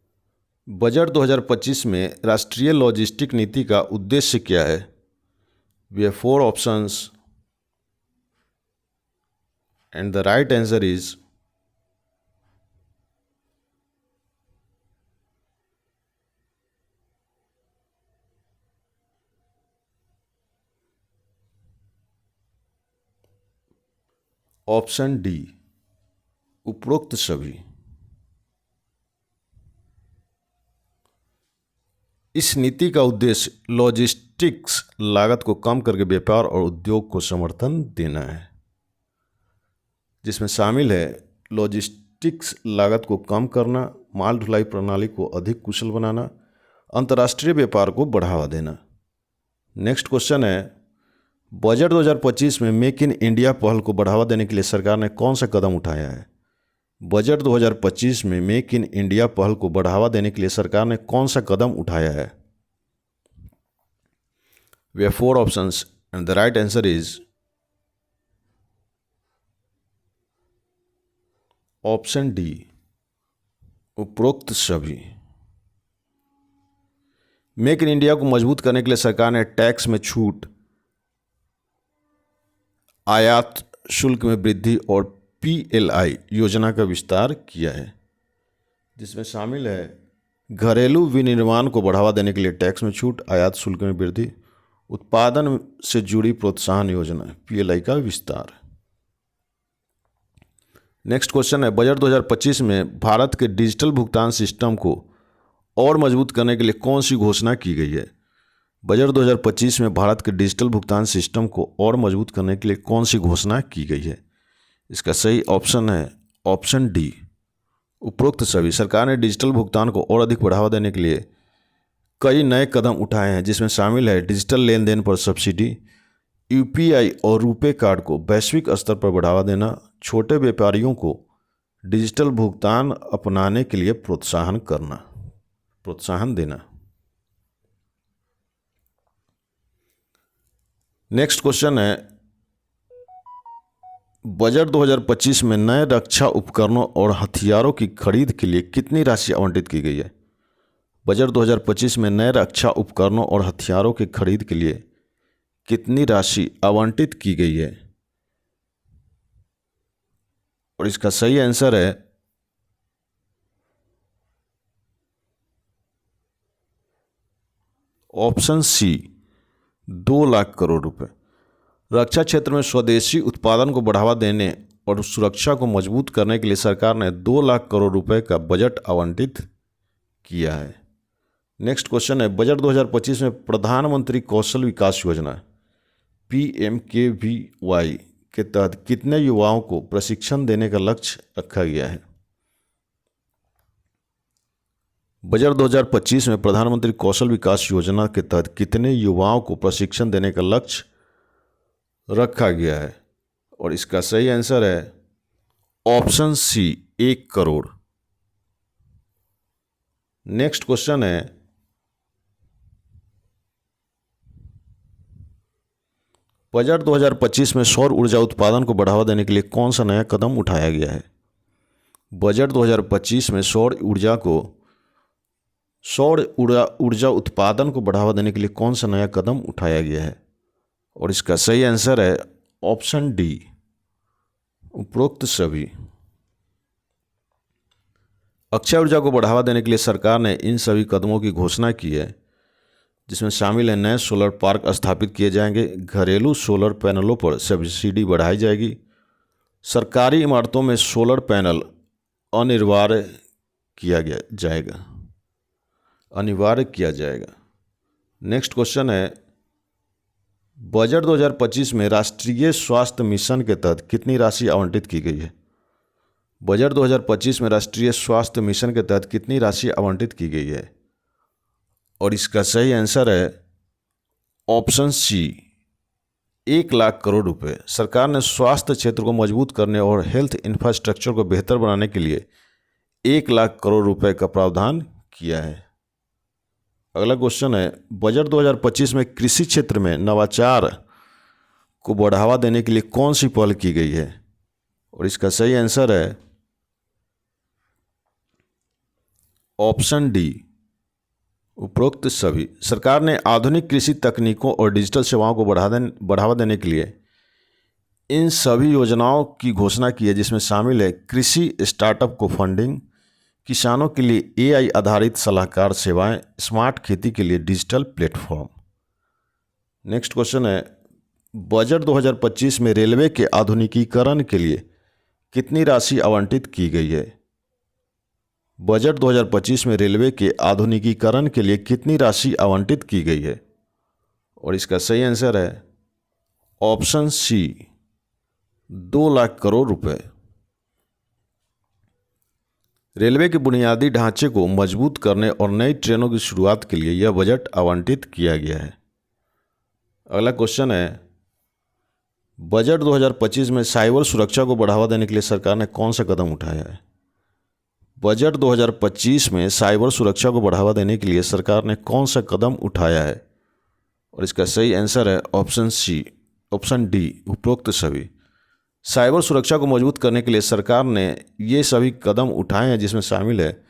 Speaker 1: बजट 2025 में राष्ट्रीय लॉजिस्टिक नीति का उद्देश्य क्या है? We have 4 options and the right answer is option D, उपरोक्त सभी। इस नीति का उद्देश्य लॉजिस्टिक्स लागत को कम करके व्यापार और उद्योग को समर्थन देना है, जिसमें शामिल है लॉजिस्टिक्स लागत को कम करना, माल ढुलाई प्रणाली को अधिक कुशल बनाना, अंतर्राष्ट्रीय व्यापार को बढ़ावा देना। नेक्स्ट क्वेश्चन है, बजट 2025 में मेक इन इंडिया पहल को बढ़ावा देने के लिए सरकार ने कौन सा कदम उठाया है? बजट 2025 में मेक इन इंडिया पहल को बढ़ावा देने के लिए सरकार ने कौन सा कदम उठाया है? We have 4 options and the right answer is option D, उपरोक्त सभी। मेक इन इंडिया को मजबूत करने के लिए सरकार ने टैक्स में छूट, आयात शुल्क में वृद्धि और PLI योजना का विस्तार किया है, जिसमें शामिल है घरेलू विनिर्माण को बढ़ावा देने के लिए टैक्स में छूट, आयात शुल्क में वृद्धि, उत्पादन से जुड़ी प्रोत्साहन योजना PLI का विस्तार। नेक्स्ट क्वेश्चन है, बजट 2025 में भारत के डिजिटल भुगतान सिस्टम को और मजबूत करने के लिए कौन सी घोषणा की गई है? बजट 2025 में भारत के डिजिटल भुगतान सिस्टम को और मजबूत करने के लिए कौन सी घोषणा की गई है? इसका सही ऑप्शन है ऑप्शन डी, उपरोक्त सभी। सरकार ने डिजिटल भुगतान को और अधिक बढ़ावा देने के लिए कई नए कदम उठाए हैं, जिसमें शामिल है डिजिटल लेन देन पर सब्सिडी, UPI और रुपे कार्ड को वैश्विक स्तर पर बढ़ावा देना, छोटे व्यापारियों को डिजिटल भुगतान अपनाने के लिए प्रोत्साहन देना। नेक्स्ट क्वेश्चन है, बजट 2025 में नए रक्षा उपकरणों और हथियारों की खरीद के लिए कितनी राशि आवंटित की गई है? बजट 2025 में नए रक्षा उपकरणों और हथियारों की खरीद के लिए कितनी राशि आवंटित की गई है? और इसका सही आंसर है ऑप्शन सी, 2 लाख करोड़ रुपए। रक्षा क्षेत्र में स्वदेशी उत्पादन को बढ़ावा देने और सुरक्षा को मजबूत करने के लिए सरकार ने 2 लाख करोड़ रुपए का बजट आवंटित किया है। नेक्स्ट क्वेश्चन है, बजट 2025 में प्रधानमंत्री कौशल विकास योजना PMKVY के तहत कितने युवाओं को प्रशिक्षण देने का लक्ष्य रखा गया है? बजट 2025 में प्रधानमंत्री कौशल विकास योजना के तहत कितने युवाओं को प्रशिक्षण देने का लक्ष्य रखा गया है? और इसका सही आंसर है option C, 1 crore. Next question है, बजट 2025 में सौर ऊर्जा उत्पादन को बढ़ावा देने के लिए कौन सा नया कदम उठाया गया है? बजट 2025 में सौर ऊर्जा उत्पादन को बढ़ावा देने के लिए कौन सा नया कदम उठाया गया है? और इसका सही आंसर है ऑप्शन डी, उपरोक्त सभी। अक्षय ऊर्जा को बढ़ावा देने के लिए सरकार ने इन सभी कदमों की घोषणा की है, जिसमें शामिल है नए सोलर पार्क स्थापित किए जाएंगे, घरेलू सोलर पैनलों पर सब्सिडी बढ़ाई जाएगी, सरकारी इमारतों में सोलर पैनल अनिवार्य किया जाएगा। नेक्स्ट क्वेश्चन है, बजट 2025 में राष्ट्रीय स्वास्थ्य मिशन के तहत कितनी राशि आवंटित की गई है? बजट 2025 में राष्ट्रीय स्वास्थ्य मिशन के तहत कितनी राशि आवंटित की गई है? और इसका सही आंसर है ऑप्शन सी, 1 लाख करोड़ रुपए। सरकार ने स्वास्थ्य क्षेत्र को मजबूत करने और हेल्थ इंफ्रास्ट्रक्चर को बेहतर बनाने के लिए 1 लाख करोड़ रुपए का प्रावधान किया है। अगला क्वेश्चन है, बजट 2025 में कृषि क्षेत्र में नवाचार को बढ़ावा देने के लिए कौन सी पहल की गई है? और इसका सही आंसर है ऑप्शन डी, उपरोक्त सभी। सरकार ने आधुनिक कृषि तकनीकों और डिजिटल सेवाओं को बढ़ावा देने के लिए इन सभी योजनाओं की घोषणा की है, जिसमें शामिल है कृषि स्टार्टअप को फंडिंग, किसानों के लिए AI आधारित सलाहकार सेवाएं, स्मार्ट खेती के लिए डिजिटल प्लेटफॉर्म। नेक्स्ट क्वेश्चन है, बजट 2025 में रेलवे के आधुनिकीकरण के लिए कितनी राशि आवंटित की गई है? बजट 2025 में रेलवे के आधुनिकीकरण के लिए कितनी राशि आवंटित की गई है? और इसका सही आंसर है ऑप्शन सी, 2 लाख करोड़ रुपए। रेलवे के बुनियादी ढांचे को मजबूत करने और नई ट्रेनों की शुरुआत के लिए यह बजट आवंटित किया गया है। अगला क्वेश्चन है, बजट 2025 में साइबर सुरक्षा को बढ़ावा देने के लिए सरकार ने कौन सा कदम उठाया है? बजट 2025 में साइबर सुरक्षा को बढ़ावा देने के लिए सरकार ने कौन सा कदम उठाया है? और इसका सही आंसर है ऑप्शन डी, उपरोक्त सभी। साइबर सुरक्षा को मजबूत करने के लिए सरकार ने ये सभी कदम उठाए हैं, जिसमें शामिल है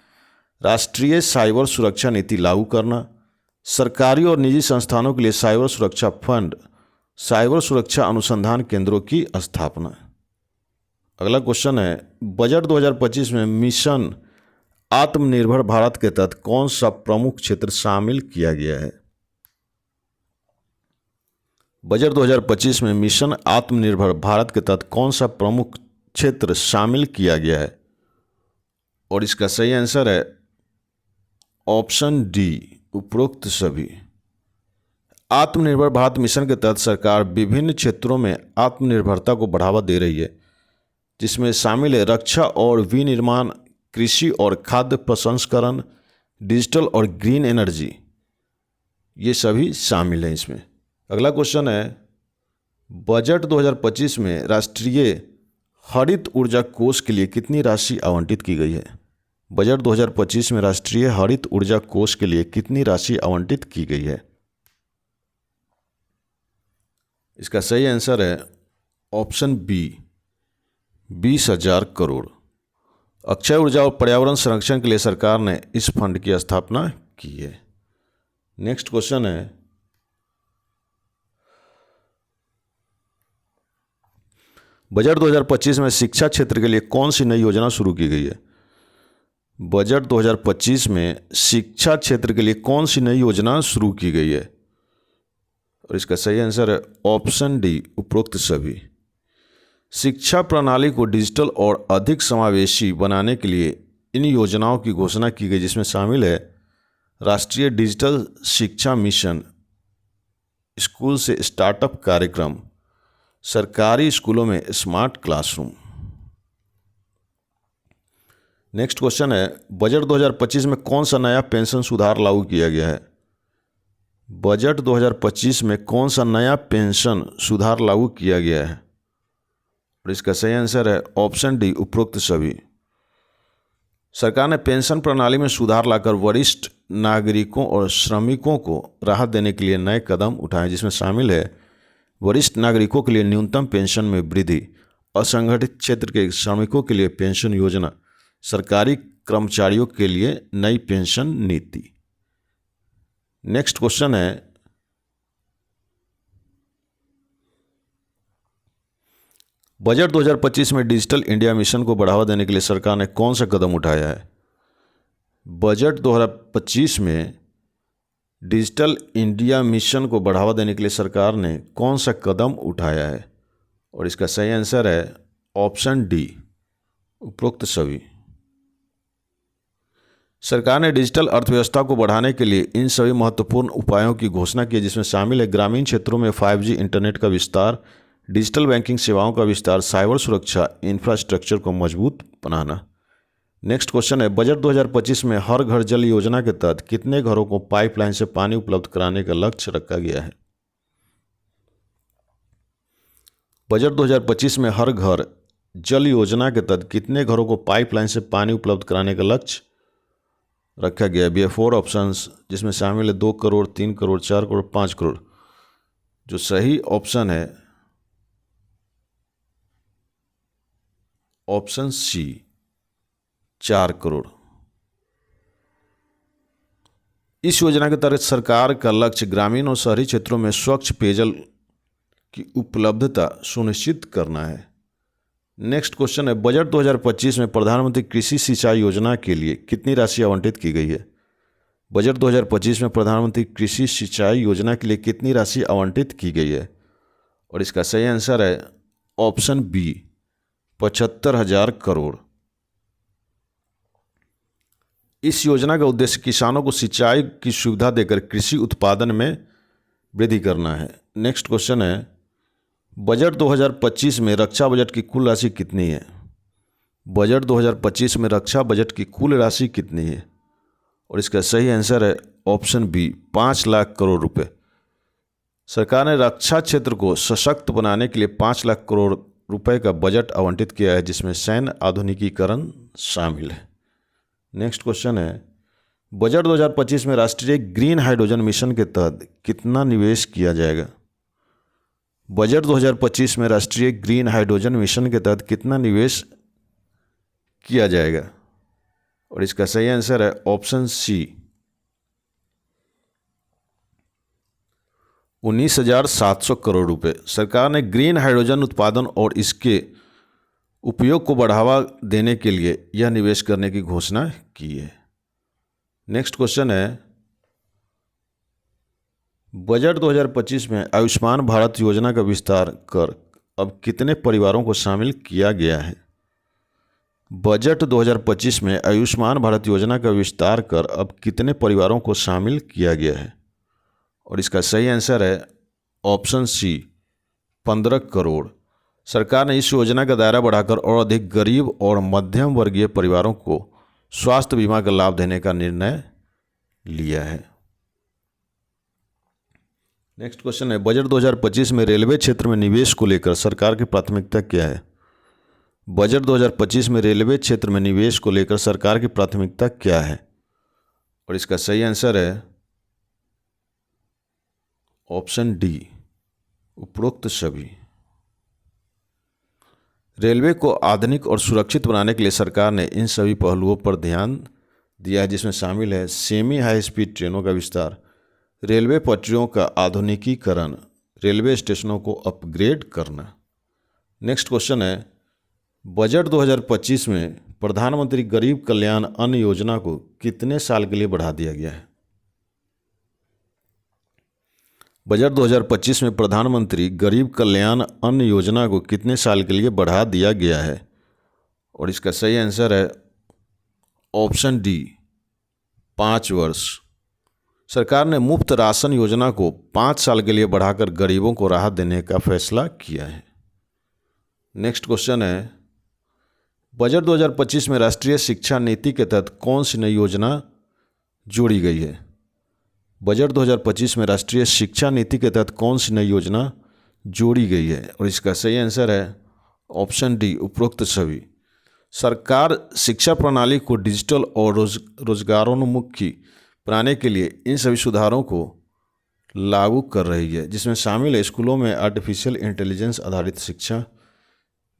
Speaker 1: राष्ट्रीय साइबर सुरक्षा नीति लागू करना, सरकारी और निजी संस्थानों के लिए साइबर सुरक्षा फंड, साइबर सुरक्षा अनुसंधान केंद्रों की स्थापना। अगला क्वेश्चन है, बजट 2025 में मिशन आत्मनिर्भर भारत के तहत कौन सा प्रमुख क्षेत्र शामिल किया गया है? बजट 2025 में मिशन आत्मनिर्भर भारत के तहत कौन सा प्रमुख क्षेत्र शामिल किया गया है? और इसका सही आंसर है ऑप्शन डी, उपरोक्त सभी। आत्मनिर्भर भारत मिशन के तहत सरकार विभिन्न क्षेत्रों में आत्मनिर्भरता को बढ़ावा दे रही है, जिसमें शामिल है रक्षा और विनिर्माण, कृषि और खाद्य प्रसंस्करण, डिजिटल और ग्रीन एनर्जी, ये सभी शामिल हैं इसमें। अगला क्वेश्चन है, बजट 2025 में राष्ट्रीय हरित ऊर्जा कोष के लिए कितनी राशि आवंटित की गई है? बजट 2025 में राष्ट्रीय हरित ऊर्जा कोष के लिए कितनी राशि आवंटित की गई है? इसका सही आंसर है ऑप्शन बी, 20,000 करोड़। अक्षय ऊर्जा और पर्यावरण संरक्षण के लिए सरकार ने इस फंड की स्थापना की है। नेक्स्ट क्वेश्चन है, बजट 2025 में शिक्षा क्षेत्र के लिए कौन सी नई योजना शुरू की गई है? बजट 2025 में शिक्षा क्षेत्र के लिए कौन सी नई योजना शुरू की गई है? और इसका सही आंसर है ऑप्शन डी, उपरोक्त सभी। शिक्षा प्रणाली को डिजिटल और अधिक समावेशी बनाने के लिए इन योजनाओं की घोषणा की गई, जिसमें शामिल है राष्ट्रीय डिजिटल शिक्षा मिशन, स्कूल से स्टार्टअप कार्यक्रम, सरकारी स्कूलों में स्मार्ट क्लासरूम। नेक्स्ट क्वेश्चन है, बजट 2025 में कौन सा नया पेंशन सुधार लागू किया गया है? बजट 2025 में कौन सा नया पेंशन सुधार लागू किया गया है? और इसका सही आंसर है ऑप्शन डी, उपरोक्त सभी। सरकार ने पेंशन प्रणाली में सुधार लाकर वरिष्ठ नागरिकों और श्रमिकों को राहत देने के लिए नए कदम उठाए, जिसमें शामिल है वरिष्ठ नागरिकों के लिए न्यूनतम पेंशन में वृद्धि, असंगठित क्षेत्र के श्रमिकों के लिए पेंशन योजना, सरकारी कर्मचारियों के लिए नई पेंशन नीति। नेक्स्ट क्वेश्चन है, बजट 2025 में डिजिटल इंडिया मिशन को बढ़ावा देने के लिए सरकार ने कौन सा कदम उठाया है? बजट 2025 में डिजिटल इंडिया मिशन को बढ़ावा देने के लिए सरकार ने कौन सा कदम उठाया है? और इसका सही आंसर है ऑप्शन डी, उपरोक्त सभी। सरकार ने डिजिटल अर्थव्यवस्था को बढ़ाने के लिए इन सभी महत्वपूर्ण उपायों की घोषणा की, जिसमें शामिल है ग्रामीण क्षेत्रों में 5G इंटरनेट का विस्तार, डिजिटल बैंकिंग सेवाओं का विस्तार, साइबर सुरक्षा इंफ्रास्ट्रक्चर को मजबूत बनाना। नेक्स्ट क्वेश्चन है, बजट 2025 में हर घर जल योजना के तहत कितने घरों को पाइपलाइन से पानी उपलब्ध कराने का लक्ष्य रखा गया है? बजट 2025 में हर घर जल योजना के तहत कितने घरों को पाइपलाइन से पानी उपलब्ध कराने का लक्ष्य रखा गया है? 4 ऑप्शंस, जिसमें शामिल है 2 करोड़, 3 करोड़, 4 करोड़, 5 करोड़। जो सही ऑप्शन है ऑप्शन सी, 4 करोड़। इस योजना के तहत सरकार का लक्ष्य ग्रामीण और शहरी क्षेत्रों में स्वच्छ पेयजल की उपलब्धता सुनिश्चित करना है। नेक्स्ट क्वेश्चन है, बजट 2025 में प्रधानमंत्री कृषि सिंचाई योजना के लिए कितनी राशि आवंटित की गई है? बजट 2025 में प्रधानमंत्री कृषि सिंचाई योजना के लिए कितनी राशि आवंटित की गई है? और इसका सही आंसर है ऑप्शन बी, 75,000 करोड़। इस योजना का उद्देश्य किसानों को सिंचाई की सुविधा देकर कृषि उत्पादन में वृद्धि करना है। नेक्स्ट क्वेश्चन है, बजट 2025 में रक्षा बजट की कुल राशि कितनी है? बजट 2025 में रक्षा बजट की कुल राशि कितनी है? और इसका सही आंसर है ऑप्शन बी, 5 लाख करोड़ रुपए। सरकार ने रक्षा क्षेत्र को सशक्त बनाने के लिए 5 लाख करोड़ रुपए का बजट आवंटित किया है, जिसमें सैन्य आधुनिकीकरण शामिल है। नेक्स्ट क्वेश्चन है, बजट 2025 में राष्ट्रीय ग्रीन हाइड्रोजन मिशन के तहत कितना निवेश किया जाएगा? बजट 2025 में राष्ट्रीय ग्रीन हाइड्रोजन मिशन के तहत कितना निवेश किया जाएगा? और इसका सही आंसर है ऑप्शन सी, 19,700 करोड़ रुपए। सरकार ने ग्रीन हाइड्रोजन उत्पादन और इसके उपयोग को बढ़ावा देने के लिए यह निवेश करने की घोषणा की है। नेक्स्ट क्वेश्चन है, बजट 2025 में आयुष्मान भारत योजना का विस्तार कर अब कितने परिवारों को शामिल किया गया है? बजट 2025 में आयुष्मान भारत योजना का विस्तार कर अब कितने परिवारों को शामिल किया गया है? और इसका सही आंसर है ऑप्शन सी, 15 करोड़। सरकार ने इस योजना का दायरा बढ़ाकर और अधिक गरीब और मध्यम वर्गीय परिवारों को स्वास्थ्य बीमा का लाभ देने का निर्णय लिया है। नेक्स्ट क्वेश्चन है, बजट 2025 में रेलवे क्षेत्र में निवेश को लेकर सरकार की प्राथमिकता क्या है? बजट 2025 में रेलवे क्षेत्र में निवेश को लेकर सरकार की प्राथमिकता क्या है? और इसका सही आंसर है ऑप्शन डी, उपरोक्त सभी। रेलवे को आधुनिक और सुरक्षित बनाने के लिए सरकार ने इन सभी पहलुओं पर ध्यान दिया है, जिसमें शामिल है सेमी हाई स्पीड ट्रेनों का विस्तार, रेलवे पटरियों का आधुनिकीकरण, रेलवे स्टेशनों को अपग्रेड करना। नेक्स्ट क्वेश्चन है, बजट 2025 में प्रधानमंत्री गरीब कल्याण अन्न योजना को कितने साल के लिए बढ़ा दिया गया है? बजट 2025 में प्रधानमंत्री गरीब कल्याण अन्न योजना को कितने साल के लिए बढ़ा दिया गया है? और इसका सही आंसर है ऑप्शन डी, 5 वर्ष। सरकार ने मुफ्त राशन योजना को 5 साल के लिए बढ़ाकर गरीबों को राहत देने का फैसला किया है। नेक्स्ट क्वेश्चन है, बजट 2025 में राष्ट्रीय शिक्षा नीति के तहत कौन सी नई योजना जोड़ी गई है? बजट 2025 में राष्ट्रीय शिक्षा नीति के तहत कौन सी नई योजना जोड़ी गई है? और इसका सही आंसर है ऑप्शन डी, उपरोक्त सभी। सरकार शिक्षा प्रणाली को डिजिटल और रोजगारोन्मुखी बनाने के लिए इन सभी सुधारों को लागू कर रही है, जिसमें शामिल है स्कूलों में आर्टिफिशियल इंटेलिजेंस आधारित शिक्षा,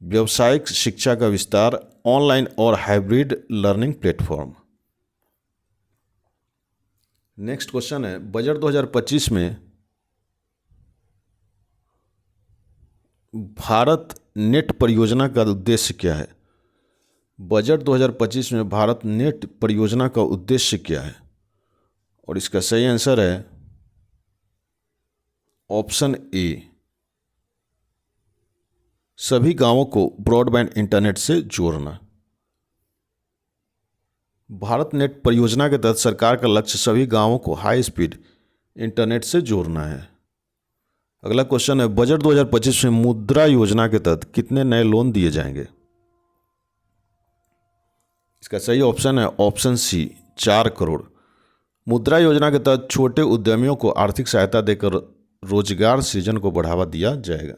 Speaker 1: व्यावसायिक शिक्षा का विस्तार, ऑनलाइन और hybrid learning platform. Next question है, बजट 2025 में भारत नेट परियोजना का उद्देश्य क्या है? बजट 2025 में भारत नेट परियोजना का उद्देश्य क्या है? और इसका सही आंसर है ऑप्शन ए, सभी गांवों को ब्रॉडबैंड इंटरनेट से जोड़ना। भारत नेट परियोजना के तहत सरकार का लक्ष्य सभी गांवों को हाई स्पीड इंटरनेट से जोड़ना है। अगला क्वेश्चन है, बजट 2025 में मुद्रा योजना के तहत कितने नए लोन दिए जाएंगे? इसका सही ऑप्शन है ऑप्शन सी, 4 करोड़। मुद्रा योजना के तहत छोटे उद्यमियों को आर्थिक सहायता देकर रोजगार सृजन को बढ़ावा दिया जाएगा।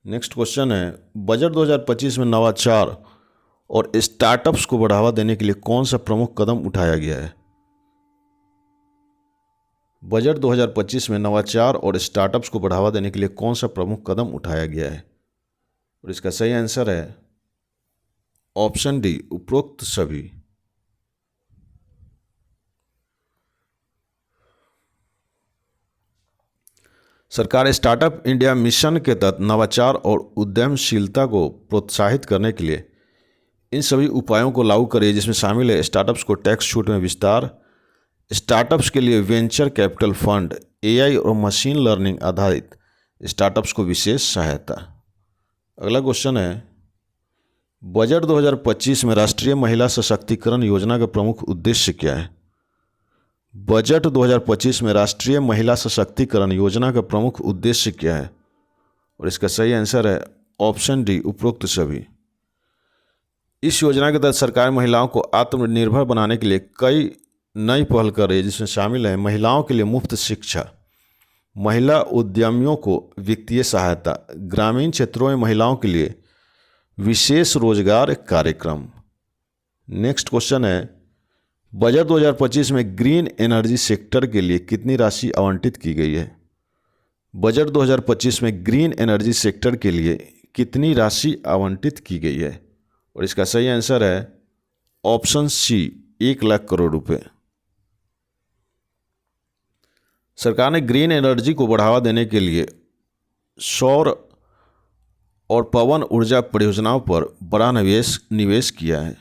Speaker 1: नेक्स्ट क्वेश्चन है, बजट 2025 में नवाचार और स्टार्टअप्स को बढ़ावा देने के लिए कौन सा प्रमुख कदम उठाया गया है? बजट 2025 में नवाचार और स्टार्टअप्स को बढ़ावा देने के लिए कौन सा प्रमुख कदम उठाया गया है? और इसका सही आंसर है ऑप्शन डी, उपरोक्त सभी। सरकार स्टार्टअप इंडिया मिशन के तहत नवाचार और उद्यमशीलता को प्रोत्साहित करने के लिए इन सभी उपायों को लागू करे, जिसमें शामिल है स्टार्टअप्स को टैक्स छूट में विस्तार, स्टार्टअप्स के लिए वेंचर कैपिटल फंड, एआई और मशीन लर्निंग आधारित स्टार्टअप्स को विशेष सहायता। अगला क्वेश्चन है, बजट 2025 में राष्ट्रीय महिला सशक्तिकरण योजना का प्रमुख उद्देश्य क्या है? बजट 2025 में राष्ट्रीय महिला सशक्तिकरण योजना का प्रमुख उद्देश्य क्या है? और इसका सही आंसर है ऑप्शन डी, उपरोक्त सभी। इस योजना के तहत सरकार महिलाओं को आत्मनिर्भर बनाने के लिए कई नई पहल कर रही है, जिसमें शामिल है महिलाओं के लिए मुफ्त शिक्षा, महिला उद्यमियों को वित्तीय सहायता, ग्रामीण क्षेत्रों में महिलाओं के लिए विशेष रोजगार कार्यक्रम। नेक्स्ट क्वेश्चन है, बजट 2025 में ग्रीन एनर्जी सेक्टर के लिए कितनी राशि आवंटित की गई है? बजट 2025 में ग्रीन एनर्जी सेक्टर के लिए कितनी राशि आवंटित की गई है? और इसका सही आंसर है ऑप्शन सी, 1,00,000 करोड़ रुपए। सरकार ने ग्रीन एनर्जी को बढ़ावा देने के लिए सौर और पवन ऊर्जा परियोजनाओं पर बड़ा निवेश किया है।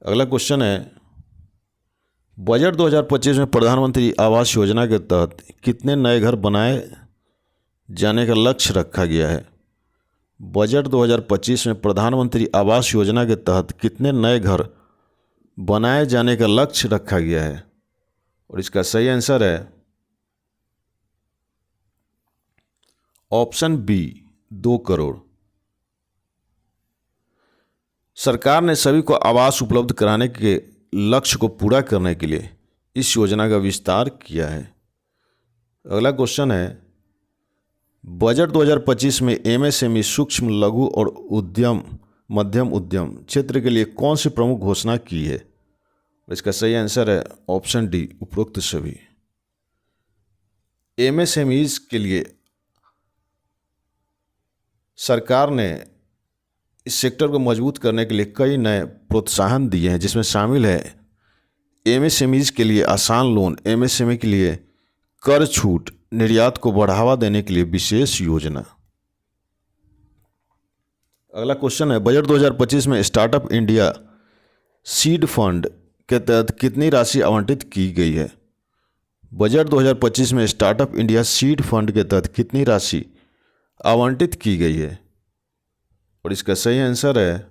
Speaker 1: अगला क्वेश्चन है, बजट 2025 में प्रधानमंत्री आवास योजना के तहत कितने नए घर बनाए जाने का लक्ष्य रखा गया है? बजट 2025 में प्रधानमंत्री आवास योजना के तहत कितने नए घर बनाए जाने का लक्ष्य रखा गया है? और इसका सही आंसर है ऑप्शन बी, 2 करोड़। सरकार ने सभी को आवास उपलब्ध कराने के लक्ष्य को पूरा करने के लिए इस योजना का विस्तार किया है। अगला क्वेश्चन है, बजट 2025 में एमएसएमई, सूक्ष्म लघु और मध्यम उद्यम क्षेत्र के लिए कौन सी प्रमुख घोषणा की है? इसका सही आंसर है ऑप्शन डी, उपरोक्त सभी। एमएसएमईज के लिए सरकार ने इस सेक्टर को मजबूत करने के लिए कई नए प्रोत्साहन दिए हैं, जिसमें शामिल है एमएसएमईज के लिए आसान लोन, एमएसएमई के लिए कर छूट, निर्यात को बढ़ावा देने के लिए विशेष योजना। अगला क्वेश्चन है, बजट 2025 में स्टार्टअप इंडिया सीड फंड के तहत कितनी राशि आवंटित की गई है? बजट 2025 में स्टार्टअप इंडिया सीड फंड के तहत कितनी राशि आवंटित की गई है? और इसका सही आंसर है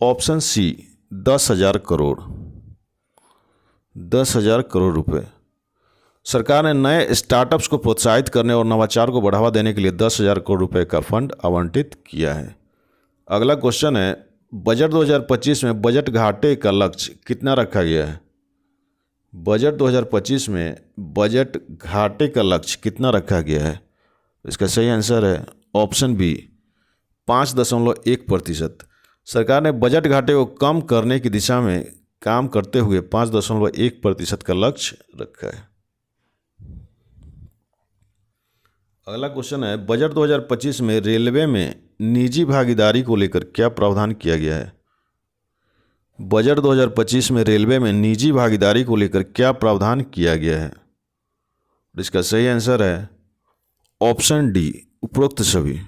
Speaker 1: ऑप्शन सी, 10,000 करोड़। 10,000 करोड़ रुपए। सरकार ने नए स्टार्टअप्स को प्रोत्साहित करने और नवाचार को बढ़ावा देने के लिए 10,000 करोड़ रुपए का फंड आवंटित किया है। अगला क्वेश्चन है, बजट 2025 में बजट घाटे का लक्ष्य कितना रखा गया है? बजट 2025 में बजट घाटे का लक्ष्य कितना रखा गया है? इसका सही आंसर है ऑप्शन बी, 5.1%। सरकार ने बजट घाटे को कम करने की दिशा में काम करते हुए 5.1% का लक्ष्य रखा है। अगला क्वेश्चन है, बजट 2025 में रेलवे में निजी भागीदारी को लेकर क्या प्रावधान किया गया है? बजट 2025 में रेलवे में निजी भागीदारी को लेकर क्या प्रावधान किया गया है? इसका सही आंसर है ऑप्शन डी, उपरोक्त सभी।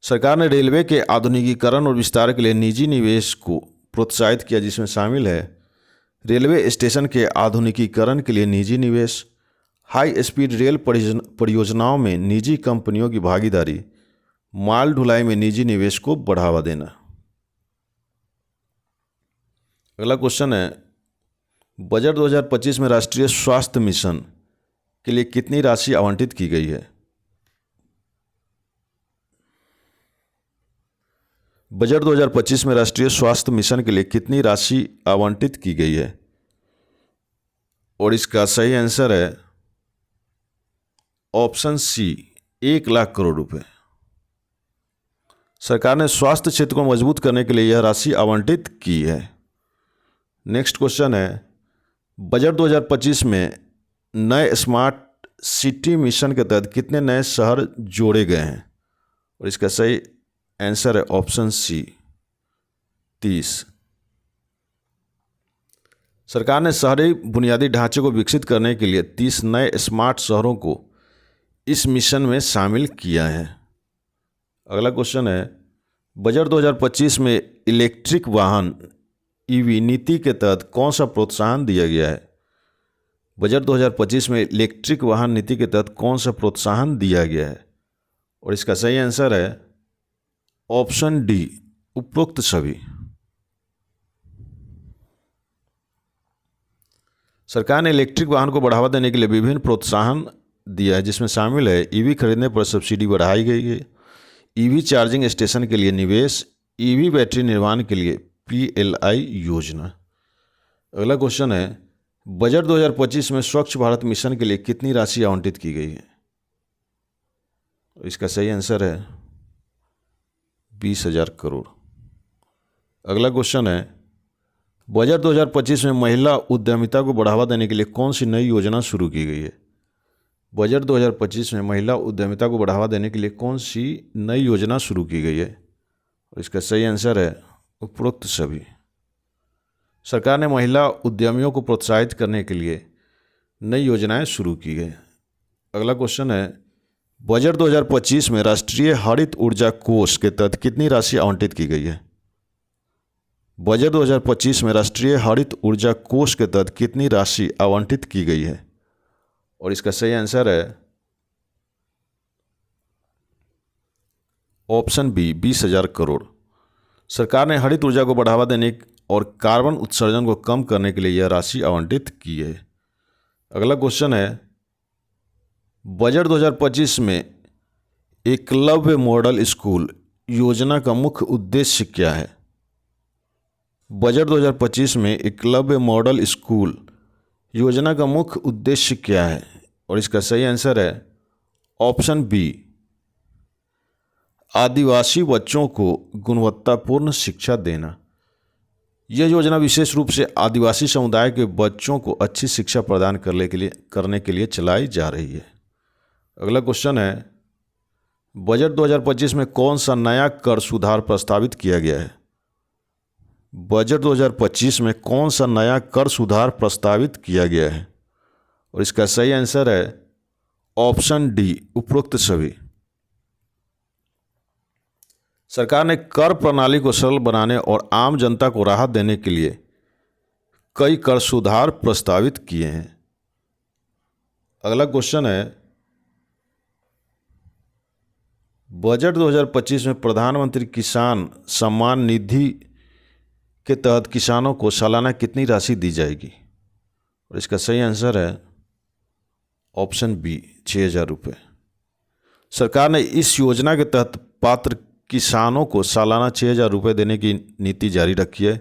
Speaker 1: सरकार ने रेलवे के आधुनिकीकरण और विस्तार के लिए निजी निवेश को प्रोत्साहित किया, जिसमें शामिल है रेलवे स्टेशन के आधुनिकीकरण के लिए निजी निवेश, हाई स्पीड रेल परियोजनाओं में निजी कंपनियों की भागीदारी, माल ढुलाई में निजी निवेश को बढ़ावा देना। अगला क्वेश्चन है, बजट 2025 में राष्ट्रीय स्वास्थ्य मिशन के लिए कितनी राशि आवंटित की गई है? बजट 2025 में राष्ट्रीय स्वास्थ्य मिशन के लिए कितनी राशि आवंटित की गई है? और इसका सही आंसर है ऑप्शन सी, 1,00,000 करोड़ रुपए। सरकार ने स्वास्थ्य क्षेत्र को मजबूत करने के लिए यह राशि आवंटित की है। नेक्स्ट क्वेश्चन है, बजट 2025 में नए स्मार्ट सिटी मिशन के तहत कितने नए शहर जोड़े गए हैं? और इसका सही आंसर है ऑप्शन सी, 30। सरकार ने शहरी बुनियादी ढांचे को विकसित करने के लिए 30 नए स्मार्ट शहरों को इस मिशन में शामिल किया है। अगला क्वेश्चन है, बजट 2025 में इलेक्ट्रिक वाहन ईवी नीति के तहत कौन सा प्रोत्साहन दिया गया है? बजट 2025 में इलेक्ट्रिक वाहन नीति के तहत कौन सा प्रोत्साहन दिया गया है? और इसका सही आंसर है ऑप्शन डी, उपरोक्त सभी। सरकार ने इलेक्ट्रिक वाहन को बढ़ावा देने के लिए विभिन्न प्रोत्साहन दिया है, जिसमें शामिल है ईवी खरीदने पर सब्सिडी बढ़ाई गई है, ईवी चार्जिंग स्टेशन के लिए निवेश, ईवी बैटरी निर्माण के लिए PLI योजना। अगला क्वेश्चन है, बजट 2025 में स्वच्छ भारत मिशन के लिए कितनी राशि आवंटित की गई है? इसका सही आंसर है 20,000 करोड़। अगला क्वेश्चन है, बजट 2025 में महिला उद्यमिता को बढ़ावा देने के लिए कौन सी नई योजना शुरू की गई है? बजट 2025 में महिला उद्यमिता को बढ़ावा देने के लिए कौन सी नई योजना शुरू की गई है? और इसका सही आंसर है उपरोक्त सभी। सरकार ने महिला उद्यमियों को प्रोत्साहित करने के लिए नई योजनाएं शुरू की गई। अगला क्वेश्चन है, बजट 2025 में राष्ट्रीय हरित ऊर्जा कोष के तहत कितनी राशि आवंटित की गई है? बजट 2025 में राष्ट्रीय हरित ऊर्जा कोष के तहत कितनी राशि आवंटित की गई है? और इसका सही आंसर है ऑप्शन बी 20,000 करोड़। सरकार ने हरित ऊर्जा को बढ़ावा देने और कार्बन उत्सर्जन को कम करने के लिए यह राशि आवंटित की है। अगला क्वेश्चन है, बजट 2025 में एकलव्य मॉडल स्कूल योजना का मुख्य उद्देश्य क्या है? बजट 2025 में एकलव्य मॉडल स्कूल योजना का मुख्य उद्देश्य क्या है? और इसका सही आंसर है ऑप्शन बी आदिवासी बच्चों को गुणवत्तापूर्ण शिक्षा देना। यह योजना विशेष रूप से आदिवासी समुदाय के बच्चों को अच्छी शिक्षा प्रदान करने के लिए चलाई जा रही है। अगला क्वेश्चन है, बजट 2025 में कौन सा नया कर सुधार प्रस्तावित किया गया है? बजट 2025 में कौन सा नया कर सुधार प्रस्तावित किया गया है? और इसका सही आंसर है ऑप्शन डी उपरोक्त सभी। सरकार ने कर प्रणाली को सरल बनाने और आम जनता को राहत देने के लिए कई कर सुधार प्रस्तावित किए हैं। अगला क्वेश्चन है, बजट 2025 में प्रधानमंत्री किसान सम्मान निधि के तहत किसानों को सालाना कितनी राशि दी जाएगी? और इसका सही आंसर है ऑप्शन बी 6,000 रुपये। सरकार ने इस योजना के तहत पात्र किसानों को सालाना 6,000 रुपये देने की नीति जारी रखी है,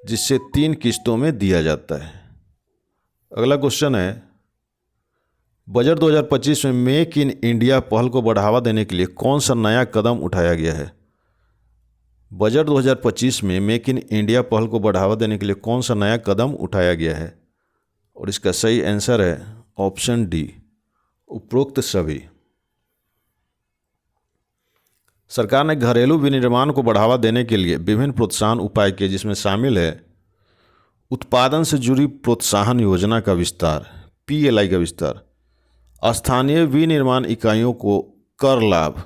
Speaker 1: जिससे 3 किस्तों में दिया जाता है। अगला क्वेश्चन है, बजट 2025 में मेक इन इंडिया पहल को बढ़ावा देने के लिए कौन सा नया कदम उठाया गया है? बजट 2025 में मेक इन इंडिया पहल को बढ़ावा देने के लिए कौन सा नया कदम उठाया गया है? और इसका सही आंसर है ऑप्शन डी उपरोक्त सभी। सरकार ने घरेलू विनिर्माण को बढ़ावा देने के लिए विभिन्न प्रोत्साहन उपाय किए, जिसमें शामिल है उत्पादन से जुड़ी प्रोत्साहन योजना का विस्तार, PLI का विस्तार, स्थानीय विनिर्माण इकाइयों को कर लाभ,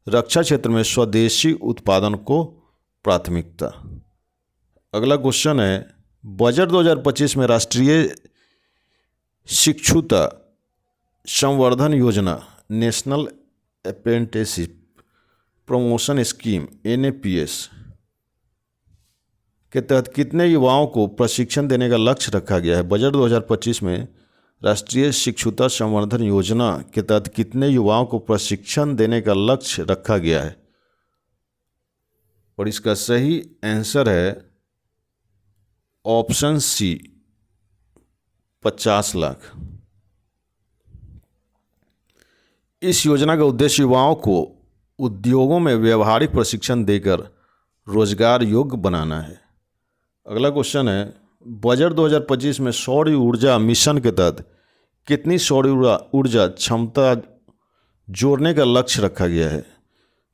Speaker 1: रक्षा क्षेत्र में स्वदेशी उत्पादन को प्राथमिकता। अगला क्वेश्चन है, बजट 2025 में राष्ट्रीय शिक्षुता संवर्धन योजना, national apprenticeship promotion scheme NAPS के तहत कितने युवाओं को प्रशिक्षण देने का लक्ष्य रखा गया है? बजट 2025 में राष्ट्रीय शिक्षुता संवर्धन योजना के तहत कितने युवाओं को प्रशिक्षण देने का लक्ष्य रखा गया है? और इसका सही आंसर है ऑप्शन सी 50 लाख। इस योजना का उद्देश्य युवाओं को उद्योगों में व्यावहारिक प्रशिक्षण देकर रोजगार योग्य बनाना है। अगला क्वेश्चन है, बजट 2025 में सौर ऊर्जा मिशन के तहत कितनी सौर ऊर्जा क्षमता जोड़ने का लक्ष्य रखा गया है?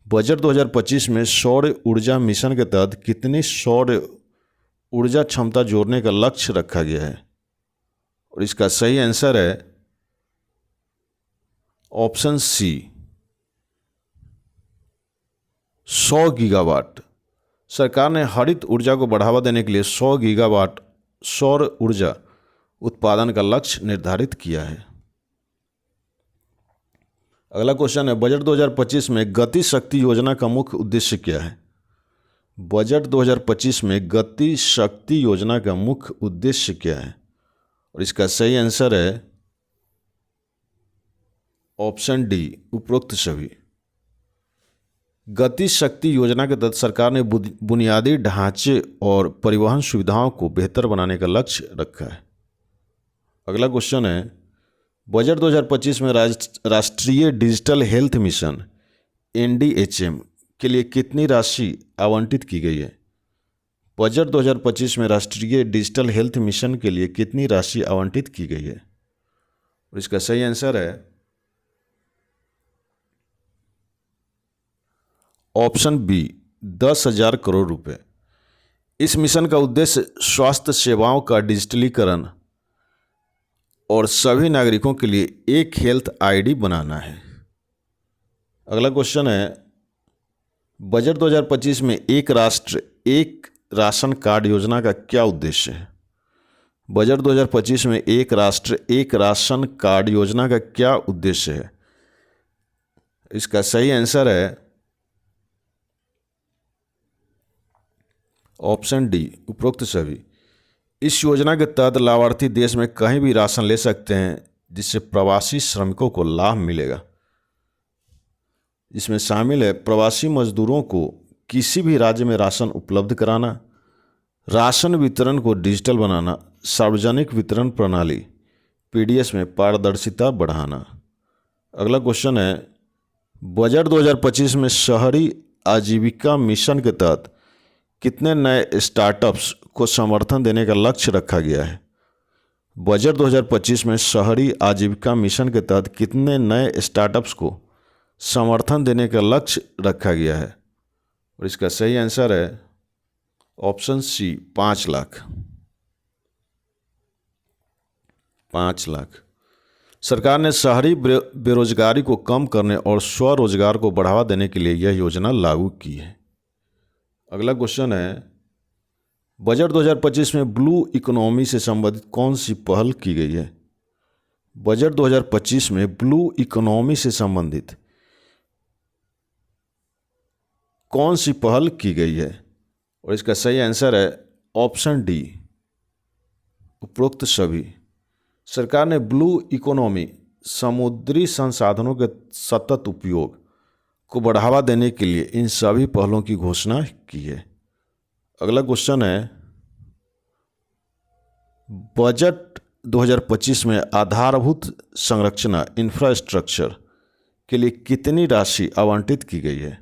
Speaker 1: बजट 2025 में सौर ऊर्जा मिशन के तहत कितनी सौर ऊर्जा क्षमता जोड़ने का लक्ष्य रखा गया है? और इसका सही आंसर है ऑप्शन सी 100 गीगावाट। सरकार ने हरित ऊर्जा को बढ़ावा देने के लिए 100 गीगावाट सौर ऊर्जा उत्पादन का लक्ष्य निर्धारित किया है। अगला क्वेश्चन है, बजट 2025 में गति शक्ति योजना का मुख्य उद्देश्य क्या है? बजट 2025 में गति शक्ति योजना का मुख्य उद्देश्य क्या है? और इसका सही आंसर है ऑप्शन डी उपरोक्त सभी। गति शक्ति योजना के तहत सरकार ने बुनियादी ढांचे और परिवहन सुविधाओं को बेहतर बनाने का लक्ष्य रखा है। अगला क्वेश्चन है, बजट 2025 में राष्ट्रीय डिजिटल हेल्थ मिशन NDHM के लिए कितनी राशि आवंटित की गई है? बजट 2025 में राष्ट्रीय डिजिटल हेल्थ मिशन के लिए कितनी राशि आवंटित की गई है? और इसका सही आंसर है ऑप्शन बी, 10,000 करोड़ रुपए। इस मिशन का उद्देश्य स्वास्थ्य सेवाओं का डिजिटलीकरण और सभी नागरिकों के लिए एक हेल्थ ID बनाना है। अगला क्वेश्चन है, बजट 2025 में एक राष्ट्र एक राशन कार्ड योजना का क्या उद्देश्य है? बजट 2025 में एक राष्ट्र एक राशन कार्ड योजना का क्या उद्देश्य है? इसका सही आंसर है ऑप्शन डी, उपरोक्त सभी। इस योजना के तहत लाभार्थी देश में कहीं भी राशन ले सकते हैं, जिससे प्रवासी श्रमिकों को लाभ मिलेगा। इसमें शामिल है प्रवासी मजदूरों को किसी भी राज्य में राशन उपलब्ध कराना, राशन वितरण को डिजिटल बनाना, सार्वजनिक वितरण प्रणाली PDS में पारदर्शिता बढ़ाना। अगला क्वेश्चन है, बजट 2025 में शहरी आजीविका मिशन के तहत कितने नए स्टार्टअप्स को समर्थन देने का लक्ष्य रखा गया है? बजट 2025 में शहरी आजीविका मिशन के तहत कितने नए स्टार्टअप्स को समर्थन देने का लक्ष्य रखा गया है? और इसका सही आंसर है ऑप्शन सी, 5 लाख। 5 लाख। सरकार ने शहरी बेरोजगारी को कम करने और स्वरोजगार को बढ़ावा देने के लिए यह योजना लागू की है। अगला क्वेश्चन है, बजट 2025 में ब्लू इकोनॉमी से संबंधित कौन सी पहल की गई है? बजट 2025 में ब्लू इकोनॉमी से संबंधित कौन सी पहल की गई है? और इसका सही आंसर है ऑप्शन डी, उपरोक्त सभी। सरकार ने ब्लू इकोनॉमी, समुद्री संसाधनों के सतत उपयोग को बढ़ावा देने के लिए इन सभी पहलों की घोषणा की है। अगला क्वेश्चन है, बजट 2025 में आधारभूत संरचना इंफ्रास्ट्रक्चर के लिए कितनी राशि आवंटित की गई है?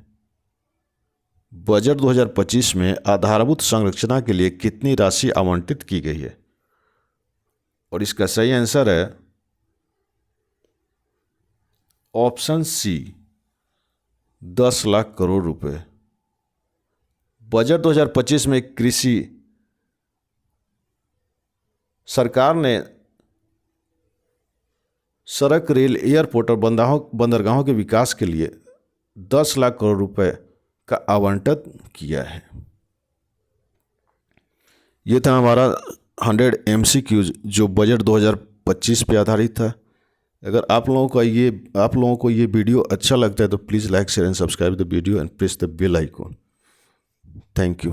Speaker 1: बजट 2025 में आधारभूत संरचना के लिए कितनी राशि आवंटित की गई है? और इसका सही आंसर है ऑप्शन सी, 10 लाख करोड़ रुपए। बजट 2025 में कृषि, सरकार ने सड़क, रेल, एयरपोर्ट और बंदरगाहों के विकास के लिए 10 लाख करोड़ रुपए का आवंटन किया है। ये था हमारा 100 MCQs जो बजट 2025 पे आधारित था। अगर आप लोगों को ये वीडियो अच्छा लगता है तो please like, share and subscribe the video and press the bell icon. Thank you.